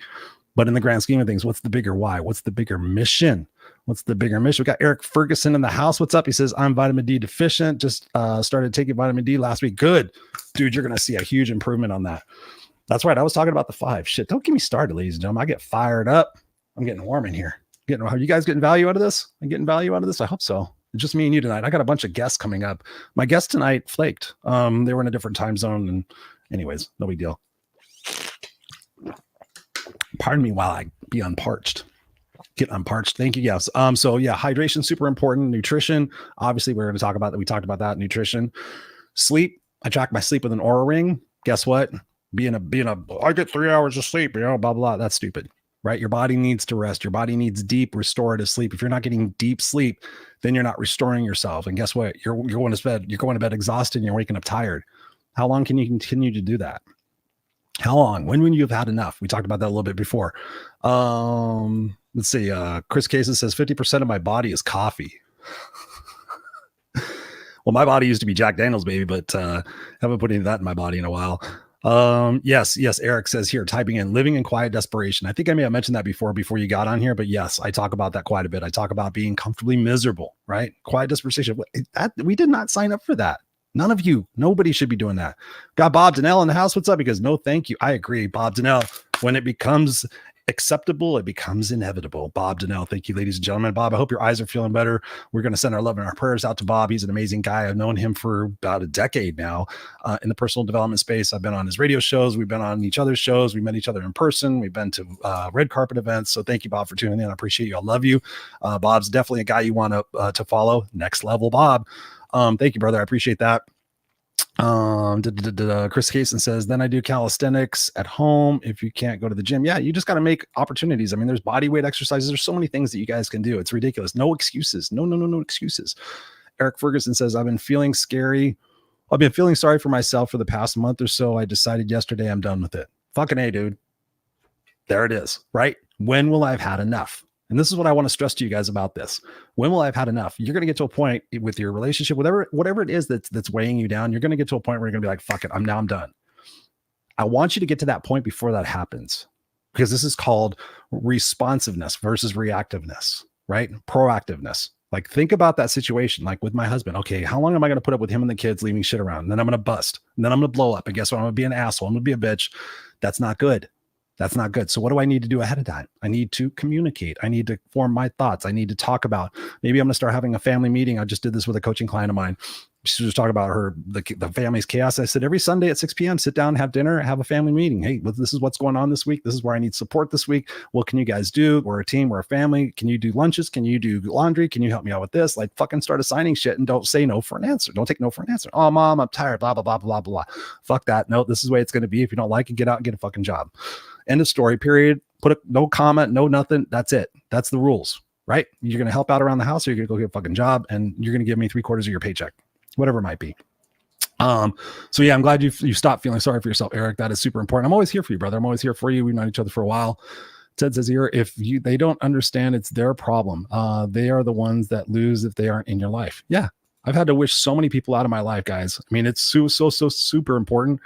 But in the grand scheme of things, what's the bigger why? What's the bigger mission? What's the bigger mission? We got Eric Ferguson in the house. What's up? He says, I'm vitamin D deficient. Just started taking vitamin D last week. Good. Dude, you're going to see a huge improvement on that. That's right. I was talking about the 5. Shit, don't get me started, ladies and gentlemen. I get fired up. I'm getting warm in here. Are you guys getting value out of this? I'm getting value out of this? I hope so. It's just me and you tonight. I got a bunch of guests coming up. My guests tonight flaked. They were in a different time zone. And anyways, no big deal. Pardon me while I be unparched. Get unparched. Thank you. Yes. So yeah, hydration, super important. Nutrition. Obviously, we're going to talk about that. We talked about that. Nutrition. Sleep. I track my sleep with an Oura ring. Guess what? I get 3 hours of sleep, blah, blah, blah. That's stupid, right? Your body needs to rest. Your body needs deep restorative sleep. If you're not getting deep sleep, then you're not restoring yourself. And guess what? You're going to bed exhausted and you're waking up tired. How long can you continue to do that? How long? When will you have had enough? We talked about that a little bit before. Let's see. Chris Cases says 50% of my body is coffee. Well, my body used to be Jack Daniels, baby, but haven't put any of that in my body in a while. Yes. Eric says here, typing in living in quiet desperation. I think I may have mentioned that before you got on here, but yes, I talk about that quite a bit. I talk about being comfortably miserable, right? Quiet desperation. We did not sign up for that. None of you, nobody should be doing that. Got Bob Donnell in the house. What's up? Because no, thank you. I agree. Bob Donnell, when it becomes acceptable, it becomes inevitable. Bob Donnell, thank you, ladies and gentlemen. Bob, I hope your eyes are feeling better. We're going to send our love and our prayers out to Bob. He's an amazing guy. I've known him for about a decade now in the personal development space. I've been on his radio shows. We've been on each other's shows. We met each other in person. We've been to red carpet events. So thank you, Bob, for tuning in. I appreciate you. I love you. Bob's definitely a guy you want to follow. Next level, Bob. Thank you, brother. I appreciate that. Chris Cason says, then I do calisthenics at home. If you can't go to the gym, yeah, you just got to make opportunities. I mean, there's body weight exercises. There's so many things that you guys can do. It's ridiculous. No excuses. No excuses. Eric Ferguson says, I've been feeling sorry for myself for the past month or so. I decided yesterday I'm done with it. Fucking A, dude. There it is, right? When will I have had enough? And this is what I want to stress to you guys about this. When will I have had enough? You're going to get to a point with your relationship, whatever it is that's weighing you down. You're going to get to a point where you're going to be like, fuck it. I'm done. I want you to get to that point before that happens, because this is called responsiveness versus reactiveness, right? Proactiveness. Like, think about that situation. Like with my husband. Okay, how long am I going to put up with him and the kids leaving shit around? And then I'm going to bust. And then I'm going to blow up. And guess what? I'm going to be an asshole. I'm going to be a bitch. That's not good. That's not good. So what do I need to do ahead of time? I need to communicate. I need to form my thoughts. I need to talk about, maybe I'm going to start having a family meeting. I just did this with a coaching client of mine. She was talking about the family's chaos. I said, every Sunday at 6 p.m., sit down, have dinner, have a family meeting. Hey, this is what's going on this week. This is where I need support this week. What can you guys do? We're a team. We're a family. Can you do lunches? Can you do laundry? Can you help me out with this? Like, fucking start assigning shit and don't say no for an answer. Don't take no for an answer. Oh, mom, I'm tired. Blah, blah, blah, blah, blah. Fuck that. No, this is the way it's going to be. If you don't like it, get out and get a fucking job. End of story, period. No comment, no nothing. That's it. That's the rules, right? You're going to help out around the house, or you're going to go get a fucking job, and you're going to give me 3/4 of your paycheck, whatever it might be. So yeah, I'm glad you stopped feeling sorry for yourself, Eric. That is super important. I'm always here for you, brother. I'm always here for you. We've known each other for a while. Ted says here, they don't understand, it's their problem. They are the ones that lose if they aren't in your life. Yeah. I've had to wish so many people out of my life, guys. I mean, it's so super important.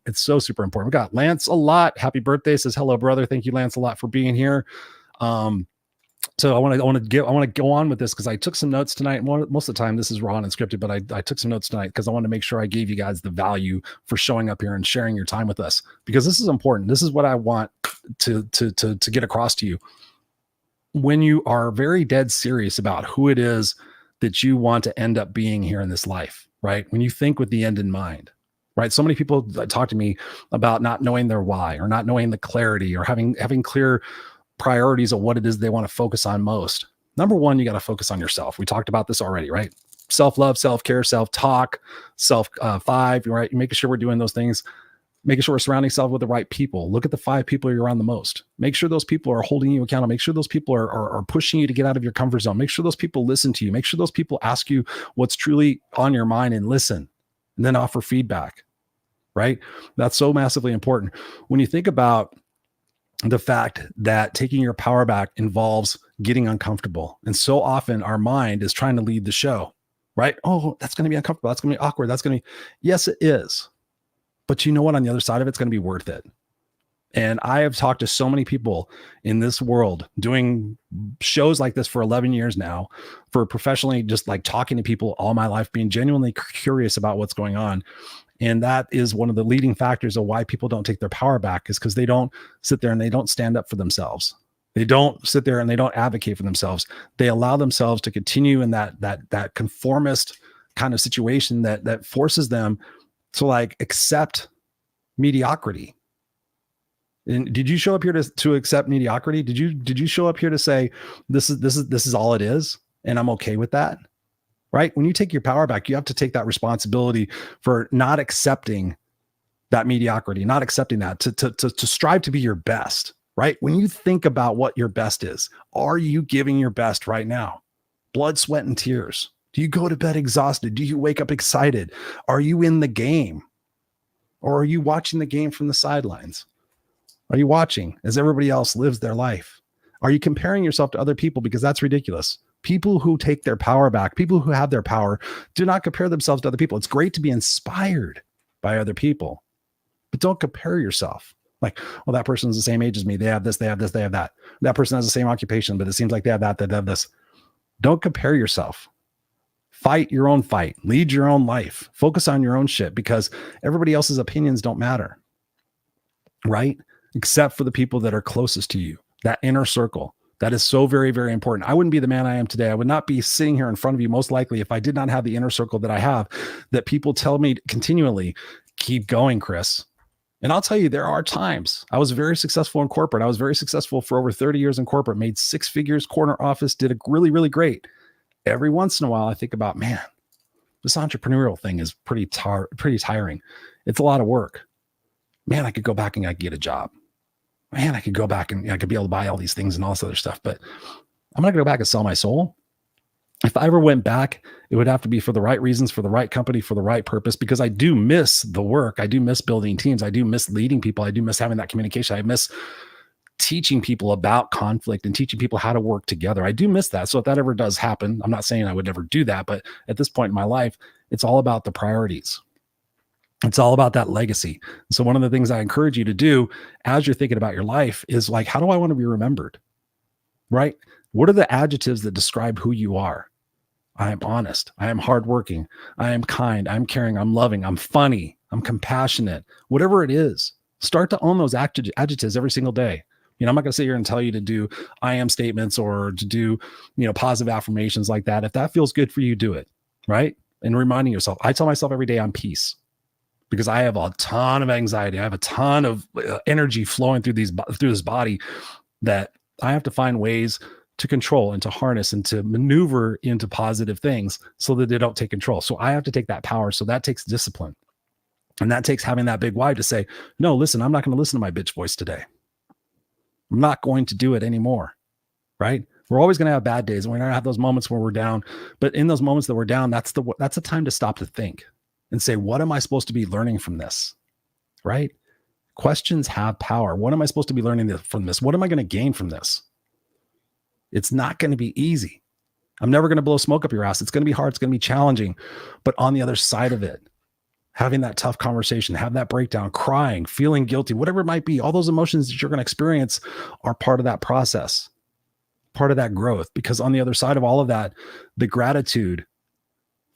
It's so super important. We got Lance a lot. Happy birthday. Says hello, brother. Thank you, Lance, a lot for being here. So I want to go on with this because I took some notes tonight. Most of the time this is raw and unscripted, but I took some notes tonight because I want to make sure I gave you guys the value for showing up here and sharing your time with us, because this is important. This is what I want to get across to you. When you are very dead serious about who it is that you want to end up being here in this life, right? When you think with the end in mind, right? So many people talk to me about not knowing their why, or not knowing the clarity, or having clear priorities of what it is they want to focus on most. Number one, you got to focus on yourself. We talked about this already, right? Self-love, self-care, self-talk, self-5, right? Making sure we're doing those things, making sure we're surrounding yourself with the right people. Look at the 5 people you're around the most. Make sure those people are holding you accountable. Make sure those people are pushing you to get out of your comfort zone. Make sure those people listen to you. Make sure those people ask you what's truly on your mind and listen, and then offer feedback, right? That's so massively important. When you think about the fact that taking your power back involves getting uncomfortable. And so often our mind is trying to lead the show, right? Oh, that's going to be uncomfortable. That's going to be awkward. That's going to be, yes, it is. But you know what? On the other side of it's going to be worth it. And I have talked to so many people in this world doing shows like this for 11 years now, for professionally, just like talking to people all my life, being genuinely curious about what's going on. And that is one of the leading factors of why people don't take their power back, is because they don't sit there and they don't stand up for themselves. They don't sit there and they don't advocate for themselves. They allow themselves to continue in that conformist kind of situation that forces them to like accept mediocrity. And did you show up here to accept mediocrity? Did you show up here to say this is all it is, and I'm okay with that? Right? When you take your power back, you have to take that responsibility for not accepting that mediocrity, not accepting that, to strive to be your best. Right? When you think about what your best is, are you giving your best right now? Blood, sweat, and tears. Do you go to bed exhausted? Do you wake up excited? Are you in the game? Or are you watching the game from the sidelines? Are you watching as everybody else lives their life? Are you comparing yourself to other people? Because that's ridiculous. People who take their power back, people who have their power, do not compare themselves to other people. It's great to be inspired by other people, but don't compare yourself. Like, well, that person's the same age as me. They have this, they have this, they have that. That person has the same occupation, but it seems like they have that, they have this. Don't compare yourself. Fight your own fight. Lead your own life. Focus on your own shit, because everybody else's opinions don't matter. Right? Except for the people that are closest to you, that inner circle. That is so very, very important. I wouldn't be the man I am today. I would not be sitting here in front of you, most likely, if I did not have the inner circle that I have, that people tell me continually, keep going, Chris. And I'll tell you, there are times I was very successful in corporate. I was very successful for over 30 years in corporate, made 6 figures, corner office, did a really, really great. Every once in a while, I think about, man, this entrepreneurial thing is pretty tiring. It's a lot of work. Man, I could go back and I could get a job. Man, I could go back and I could be able to buy all these things and all this other stuff, but I'm not going to go back and sell my soul. If I ever went back, it would have to be for the right reasons, for the right company, for the right purpose, because I do miss the work. I do miss building teams. I do miss leading people. I do miss having that communication. I miss teaching people about conflict and teaching people how to work together. I do miss that. So if that ever does happen, I'm not saying I would never do that, but at this point in my life, it's all about the priorities. It's all about that legacy. So one of the things I encourage you to do as you're thinking about your life is like, how do I want to be remembered? Right? What are the adjectives that describe who you are? I am honest. I am hardworking. I am kind. I'm caring. I'm loving. I'm funny. I'm compassionate. Whatever it is, start to own those adjectives every single day. You know, I'm not going to sit here and tell you to do I am statements or to do, positive affirmations like that. If that feels good for you, do it. Right? And reminding yourself, I tell myself every day I'm peace. Because I have a ton of anxiety. I have a ton of energy flowing through this body that I have to find ways to control and to harness and to maneuver into positive things so that they don't take control. So I have to take that power. So that takes discipline. And that takes having that big why to say, no, listen, I'm not going to listen to my bitch voice today. I'm not going to do it anymore. Right? We're always going to have bad days, and we're going to have those moments where we're down. But in those moments that we're down, that's the time to stop to think and say, what am I supposed to be learning from this? Right? Questions have power. What am I supposed to be learning from this? What am I going to gain from this? It's not going to be easy. I'm never going to blow smoke up your ass. It's going to be hard. It's going to be challenging. But on the other side of it, having that tough conversation, have that breakdown, crying, feeling guilty, whatever it might be, all those emotions that you're going to experience are part of that process, part of that growth. Because on the other side of all of that, the gratitude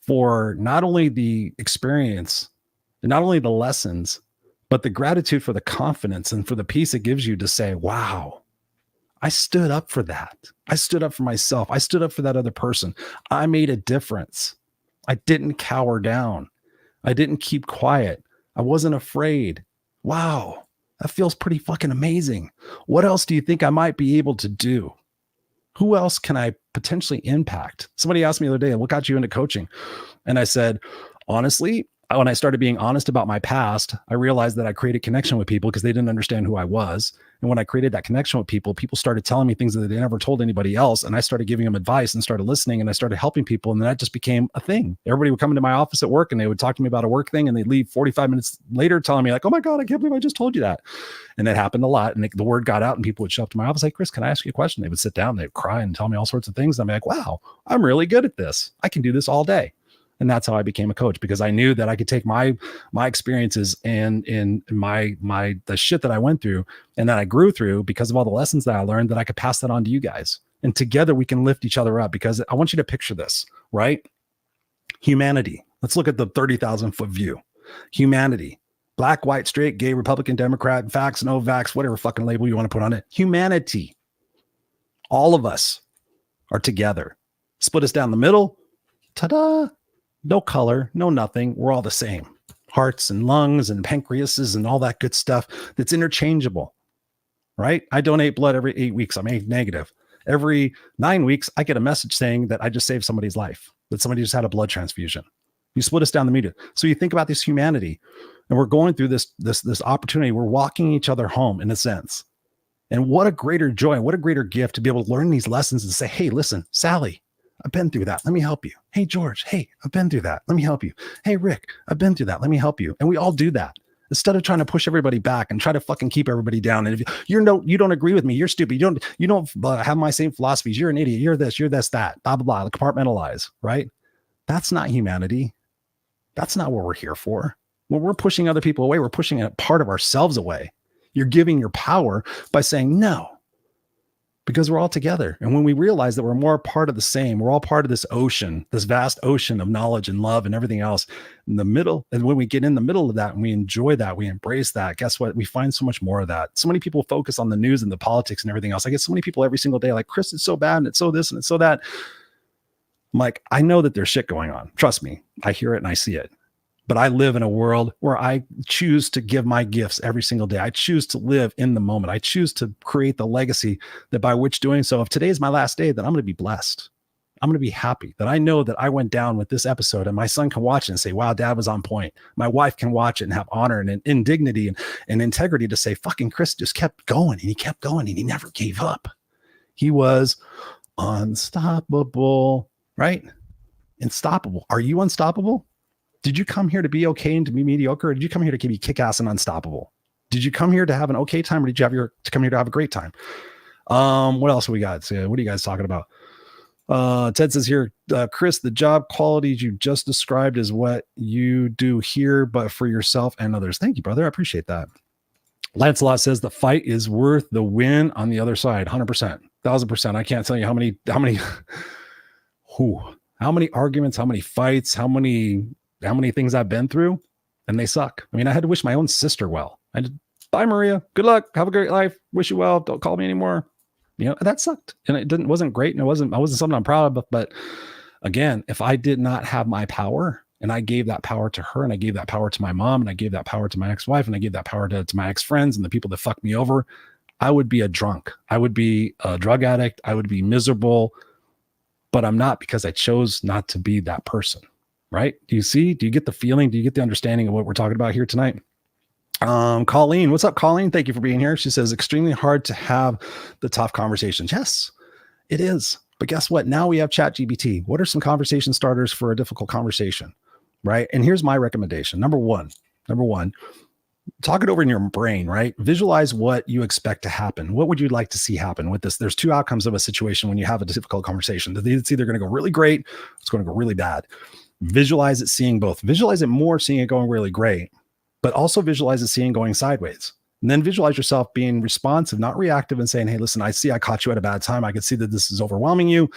for not only the experience and not only the lessons, but the gratitude for the confidence and for the peace it gives you to say, wow, I stood up for that. I stood up for myself. I stood up for that other person. I made a difference. I didn't cower down. I didn't keep quiet. I wasn't afraid. Wow, that feels pretty fucking amazing. What else do you think I might be able to do? Who else can I potentially impact? Somebody asked me the other day, what got you into coaching? And I said, honestly, when I started being honest about my past, I realized that I created connection with people because they didn't understand who I was. And when I created that connection with people, people started telling me things that they never told anybody else. And I started giving them advice and started listening, and I started helping people. And then that just became a thing. Everybody would come into my office at work and they would talk to me about a work thing, and they'd leave 45 minutes later telling me like, oh my God, I can't believe I just told you that. And that happened a lot. And the word got out and people would show up to my office like, Chris, can I ask you a question? They would sit down, they'd cry and tell me all sorts of things. And I'm like, wow, I'm really good at this. I can do this all day. And that's how I became a coach, because I knew that I could take my experiences and in the shit that I went through and that I grew through because of all the lessons that I learned, that I could pass that on to you guys. And together we can lift each other up, because I want you to picture this, right? Humanity. Let's look at the 30,000 foot view. Humanity. Black, white, straight, gay, Republican, Democrat, vax, no vax, whatever fucking label you want to put on it. Humanity. All of us are together. Split us down the middle. Ta-da. No color, no nothing. We're all the same. Hearts and lungs and pancreases and all that good stuff that's interchangeable, right? I donate blood every 8 weeks. I'm A negative. Every 9 weeks, I get a message saying that I just saved somebody's life, that somebody just had a blood transfusion. You split us down the middle. So you think about this humanity, and we're going through this opportunity. We're walking each other home in a sense. And what a greater joy, what a greater gift to be able to learn these lessons and say, hey, listen, Sally, I've been through that. Let me help you. Hey, George. Hey, I've been through that. Let me help you. Hey, Rick, I've been through that. Let me help you. And we all do that instead of trying to push everybody back and try to fucking keep everybody down. And if you don't agree with me, you're stupid. You don't have my same philosophies. You're an idiot. You're this, that, blah, blah, blah. Compartmentalize, right? That's not humanity. That's not what we're here for. When we're pushing other people away, we're pushing a part of ourselves away. You're giving your power by saying no. Because we're all together. And when we realize that we're more part of the same, we're all part of this ocean, this vast ocean of knowledge and love and everything else in the middle. And when we get in the middle of that and we enjoy that, we embrace that, guess what? We find so much more of that. So many people focus on the news and the politics and everything else. I get so many people every single day like, Chris, it's so bad and it's so this and it's so that. I'm like, I know that there's shit going on. Trust me. I hear it and I see it. But I live in a world where I choose to give my gifts every single day. I choose to live in the moment. I choose to create the legacy that by which doing so, if today is my last day, then I'm going to be blessed. I'm going to be happy that I know that I went down with this episode and my son can watch it and say, wow, dad was on point. My wife can watch it and have honor and dignity and integrity to say, fucking Chris just kept going and he kept going and he never gave up. He was unstoppable, right? Unstoppable. Are you unstoppable? Did you come here to be okay and to be mediocre? Or did you come here to be kick-ass and unstoppable? Did you come here to have an okay time, or did you come here to have a great time? What else we got? So, what are you guys talking about? Ted says here, Chris, the job qualities you just described is what you do here, but for yourself and others. Thank you, brother. I appreciate that. Lancelot says the fight is worth the win on the other side. 100%, 1000%. I can't tell you how many arguments, how many fights, how many things I've been through, and they suck. I mean, I had to wish my own sister well. I did, bye, Maria. Good luck. Have a great life. Wish you well. Don't call me anymore. You know, that sucked. And it wasn't great. And I wasn't something I'm proud of. But again, if I did not have my power and I gave that power to her and I gave that power to my mom and I gave that power to my ex-wife and I gave that power to my ex-friends and the people that fucked me over, I would be a drunk. I would be a drug addict. I would be miserable, but I'm not, because I chose not to be that person. Right? Do you get the feeling? Do you get the understanding of what we're talking about here tonight? Colleen, what's up, Colleen? Thank you for being here. She says, extremely hard to have the tough conversations. Yes, it is. But guess what? Now we have ChatGPT. What are some conversation starters for a difficult conversation? Right? And here's my recommendation. Number one, talk it over in your brain, right? Visualize what you expect to happen. What would you like to see happen with this? There's two outcomes of a situation when you have a difficult conversation. It's either going to go really great, or it's going to go really bad. Visualize it seeing both. Visualize it more seeing it going really great, but also visualize it seeing going sideways. And then visualize yourself being responsive, not reactive, and saying, hey, listen, I see I caught you at a bad time. I can see that this is overwhelming you.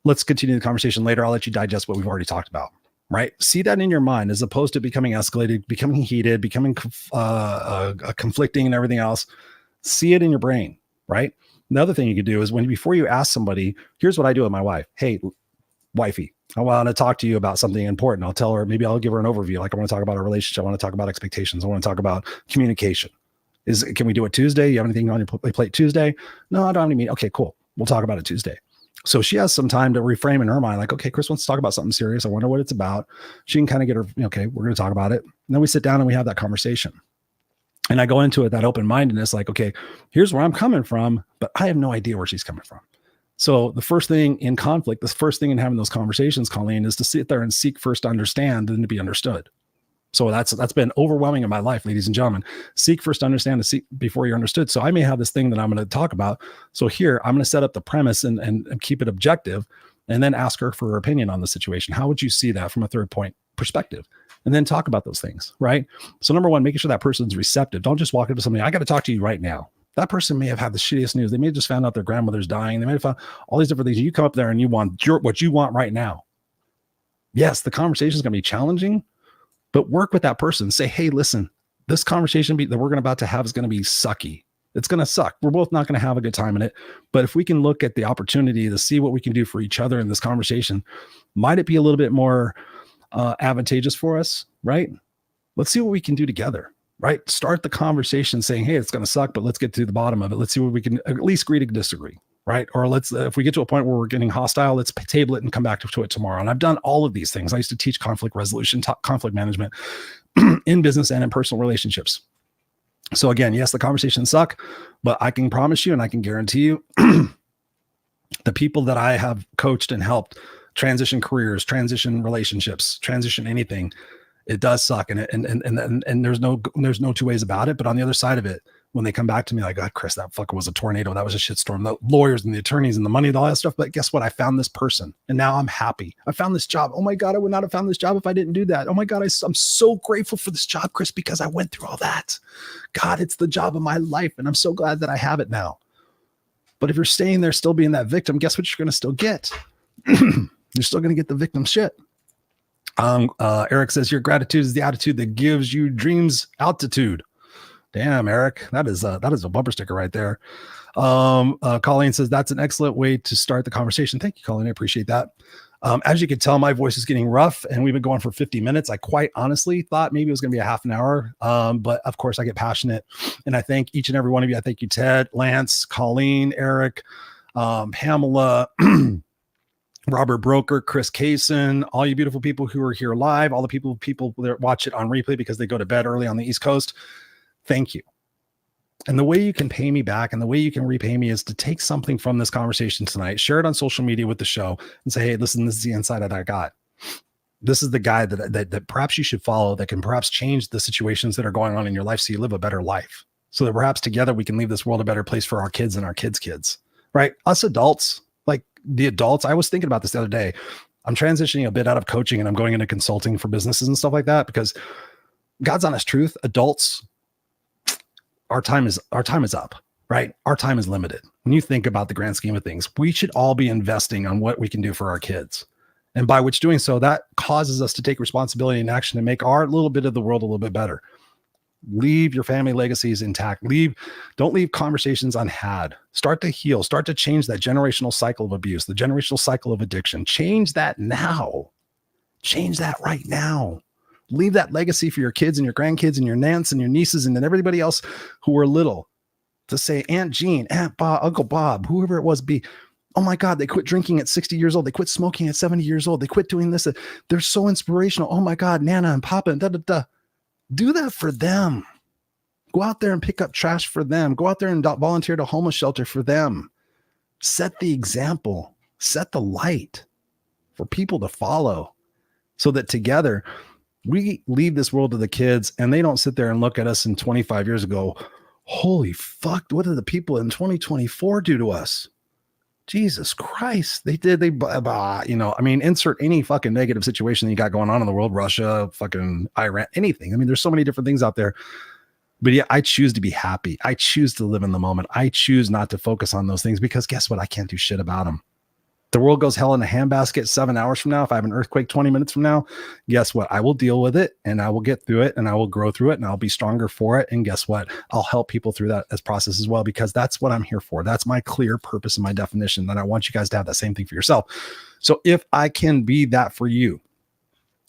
Let's continue the conversation later. I'll let you digest what we've already talked about, right? See that in your mind as opposed to becoming escalated, becoming heated, becoming conflicting and everything else. See it in your brain, right? The other thing you could do is before you ask somebody, here's what I do with my wife. Hey, wifey, I want to talk to you about something important. I'll tell her, maybe I'll give her an overview. Like, I want to talk about our relationship. I want to talk about expectations. I want to talk about communication. Can we do it Tuesday? You have anything on your plate Tuesday? No, I don't have any meeting. Okay, cool. We'll talk about it Tuesday. So she has some time to reframe in her mind, like, okay, Chris wants to talk about something serious. I wonder what it's about. She can kind of get her, okay, we're going to talk about it. And then we sit down and we have that conversation. And I go into it, that open-mindedness, like, okay, here's where I'm coming from, but I have no idea where she's coming from. So the first thing in conflict, the first thing in having those conversations, Colleen, is to sit there and seek first to understand and to be understood. So that's been overwhelming in my life, ladies and gentlemen. Seek first to understand, to seek before you're understood. So I may have this thing that I'm going to talk about. So here, I'm going to set up the premise and keep it objective. and then ask her for her opinion on the situation. How would you see that from a third point perspective? And then talk about those things, right? So number one, making sure that person's receptive. Don't just walk up to somebody, I got to talk to you right now. That person may have had the shittiest news. They may have just found out their grandmother's dying. They may have found all these different things. You come up there and you want what you want right now. Yes, the conversation is going to be challenging, but work with that person. Say, hey, listen, this conversation that we're about to have is going to be sucky. It's going to suck. We're both not going to have a good time in it. But if we can look at the opportunity to see what we can do for each other in this conversation, might it be a little bit more advantageous for us, right? Let's see what we can do together, right? Start the conversation saying, hey, it's going to suck, but let's get to the bottom of it. Let's see what we can at least agree to disagree, right? Or let's, if we get to a point where we're getting hostile, let's table it and come back to it tomorrow. And I've done all of these things. I used to teach conflict resolution, conflict management in business and in personal relationships. So again, yes, the conversations suck, but I can promise you and I can guarantee you the people that I have coached and helped transition careers, transition relationships, transition anything, it does suck. And there's no two ways about it. But on the other side of it, when they come back to me like, God, Chris, that fucker was a tornado. That was a shitstorm. The lawyers and the attorneys and the money and all that stuff. But guess what? I found this person and now I'm happy. I found this job. Oh my God, I would not have found this job if I didn't do that. Oh my God, I'm so grateful for this job, Chris, because I went through all that. God, it's the job of my life. And I'm so glad that I have it now. But if you're staying there still being that victim, guess what you're going to still get? You're still going to get the victim shit. Eric says your gratitude is the attitude that gives you dreams altitude. Damn, Eric, that is a bumper sticker right there. Colleen says that's an excellent way to start the conversation. Thank you, Colleen. I appreciate that. As you can tell, my voice is getting rough and we've been going for 50 minutes. I quite honestly thought maybe it was going to be a half an hour. But of course I get passionate and I thank each and every one of you. I thank you, Ted, Lance, Colleen, Eric, Pamela, Robert Broker, Chris Kaysen, all you beautiful people who are here live, all the people that watch it on replay because they go to bed early on the East Coast. Thank you. And the way you can pay me back and the way you can repay me is to take something from this conversation tonight, share it on social media with the show and say, hey, listen, this is the insight that I got. This is the guy that perhaps you should follow that can perhaps change the situations that are going on in your life so you live a better life. So that perhaps together we can leave this world a better place for our kids and our kids' kids, right? Us adults, like the adults, I was thinking about this the other day. I'm transitioning a bit out of coaching and I'm going into consulting for businesses and stuff like that because God's honest truth, adults, our time is up, right? Our time is limited. When you think about the grand scheme of things, we should all be investing on what we can do for our kids. And by which doing so, that causes us to take responsibility and action to make our little bit of the world a little bit better. Leave your family legacies intact. Don't leave conversations unhad. Start to heal. Start to change that generational cycle of abuse, the generational cycle of addiction. Change that now. Change that right now. Leave that legacy for your kids and your grandkids and your aunts and your nieces and then everybody else who are little to say, Aunt Jean, Aunt Bob, Uncle Bob, whoever it was, oh my God, they quit drinking at 60 years old. They quit smoking at 70 years old. They quit doing this. They're so inspirational. Oh my God, Nana and Papa and da-da-da. Do that for them. Go out there and pick up trash for them. Go out there and volunteer to homeless shelter for them. Set the example. Set the light for people to follow so that together we leave this world to the kids and they don't sit there and look at us in 25 years ago, holy fuck, what did the people in 2024 do to us? Jesus Christ. Insert any fucking negative situation that you got going on in the world, Russia, fucking Iran, anything. I mean, there's so many different things out there, but yeah, I choose to be happy. I choose to live in the moment. I choose not to focus on those things because guess what? I can't do shit about them. The world goes hell in a handbasket 7 hours from now. If I have an earthquake 20 minutes from now, guess what? I will deal with it and I will get through it and I will grow through it and I'll be stronger for it. And guess what? I'll help people through that as process as well, because that's what I'm here for. That's my clear purpose and my definition. And I want you guys to have that same thing for yourself. So if I can be that for you,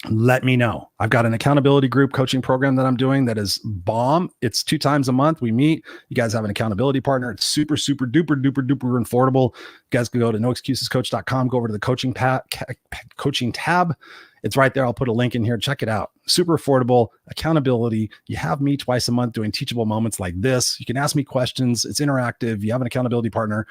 let me know. I've got an accountability group coaching program that I'm doing that is bomb. It's 2 times a month. We meet. You guys have an accountability partner. It's super, super duper, duper, duper affordable. You guys can go to noexcusescoach.com, go over to the coaching tab. It's right there. I'll put a link in here. Check it out. Super affordable accountability. You have me twice a month doing teachable moments like this. You can ask me questions. It's interactive. You have an accountability partner.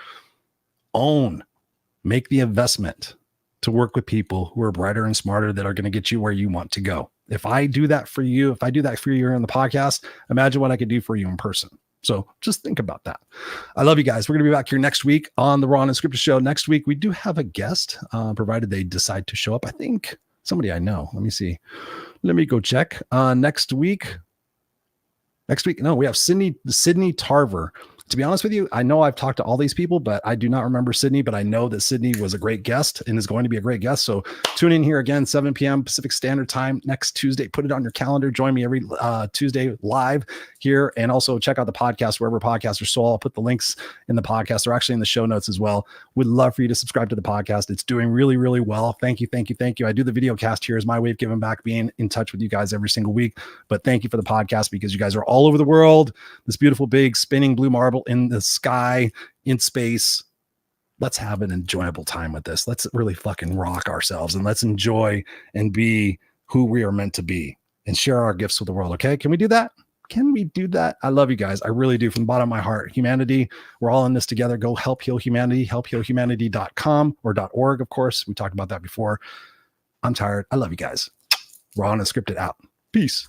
Make the investment to work with people who are brighter and smarter that are going to get you where you want to go. If I do that for you, if I do that for you here on the podcast, imagine what I could do for you in person. So just think about that. I love you guys. We're going to be back here next week on the Raw Unscripted show. Next week, we do have a guest, provided they decide to show up. I think somebody I know. Let me see. Let me go check. Next week, no, we have Sydney Tarver. To be honest with you, I know I've talked to all these people, but I do not remember Sydney, but I know that Sydney was a great guest and is going to be a great guest. So tune in here again, 7 p.m. Pacific Standard Time next Tuesday. Put it on your calendar. Join me every Tuesday live here. And also check out the podcast, wherever podcasts are sold. I'll put the links in the podcast. They're actually in the show notes as well. We'd love for you to subscribe to the podcast. It's doing really, really well. Thank you. I do the video cast here as my way of giving back, being in touch with you guys every single week. But thank you for the podcast, because you guys are all over the world. This beautiful, big, spinning blue marble in the sky, in space. Let's have an enjoyable time with this. Let's really fucking rock ourselves, and let's enjoy and be who we are meant to be and share our gifts with the world. Okay. Can we do that? Can we do that? I love you guys. I really do, from the bottom of my heart. Humanity, we're all in this together. Go help heal humanity, helphealhumanity.com or .org. Of course, we talked about that before. I'm tired. I love you guys. Raw Unscripted out. Peace.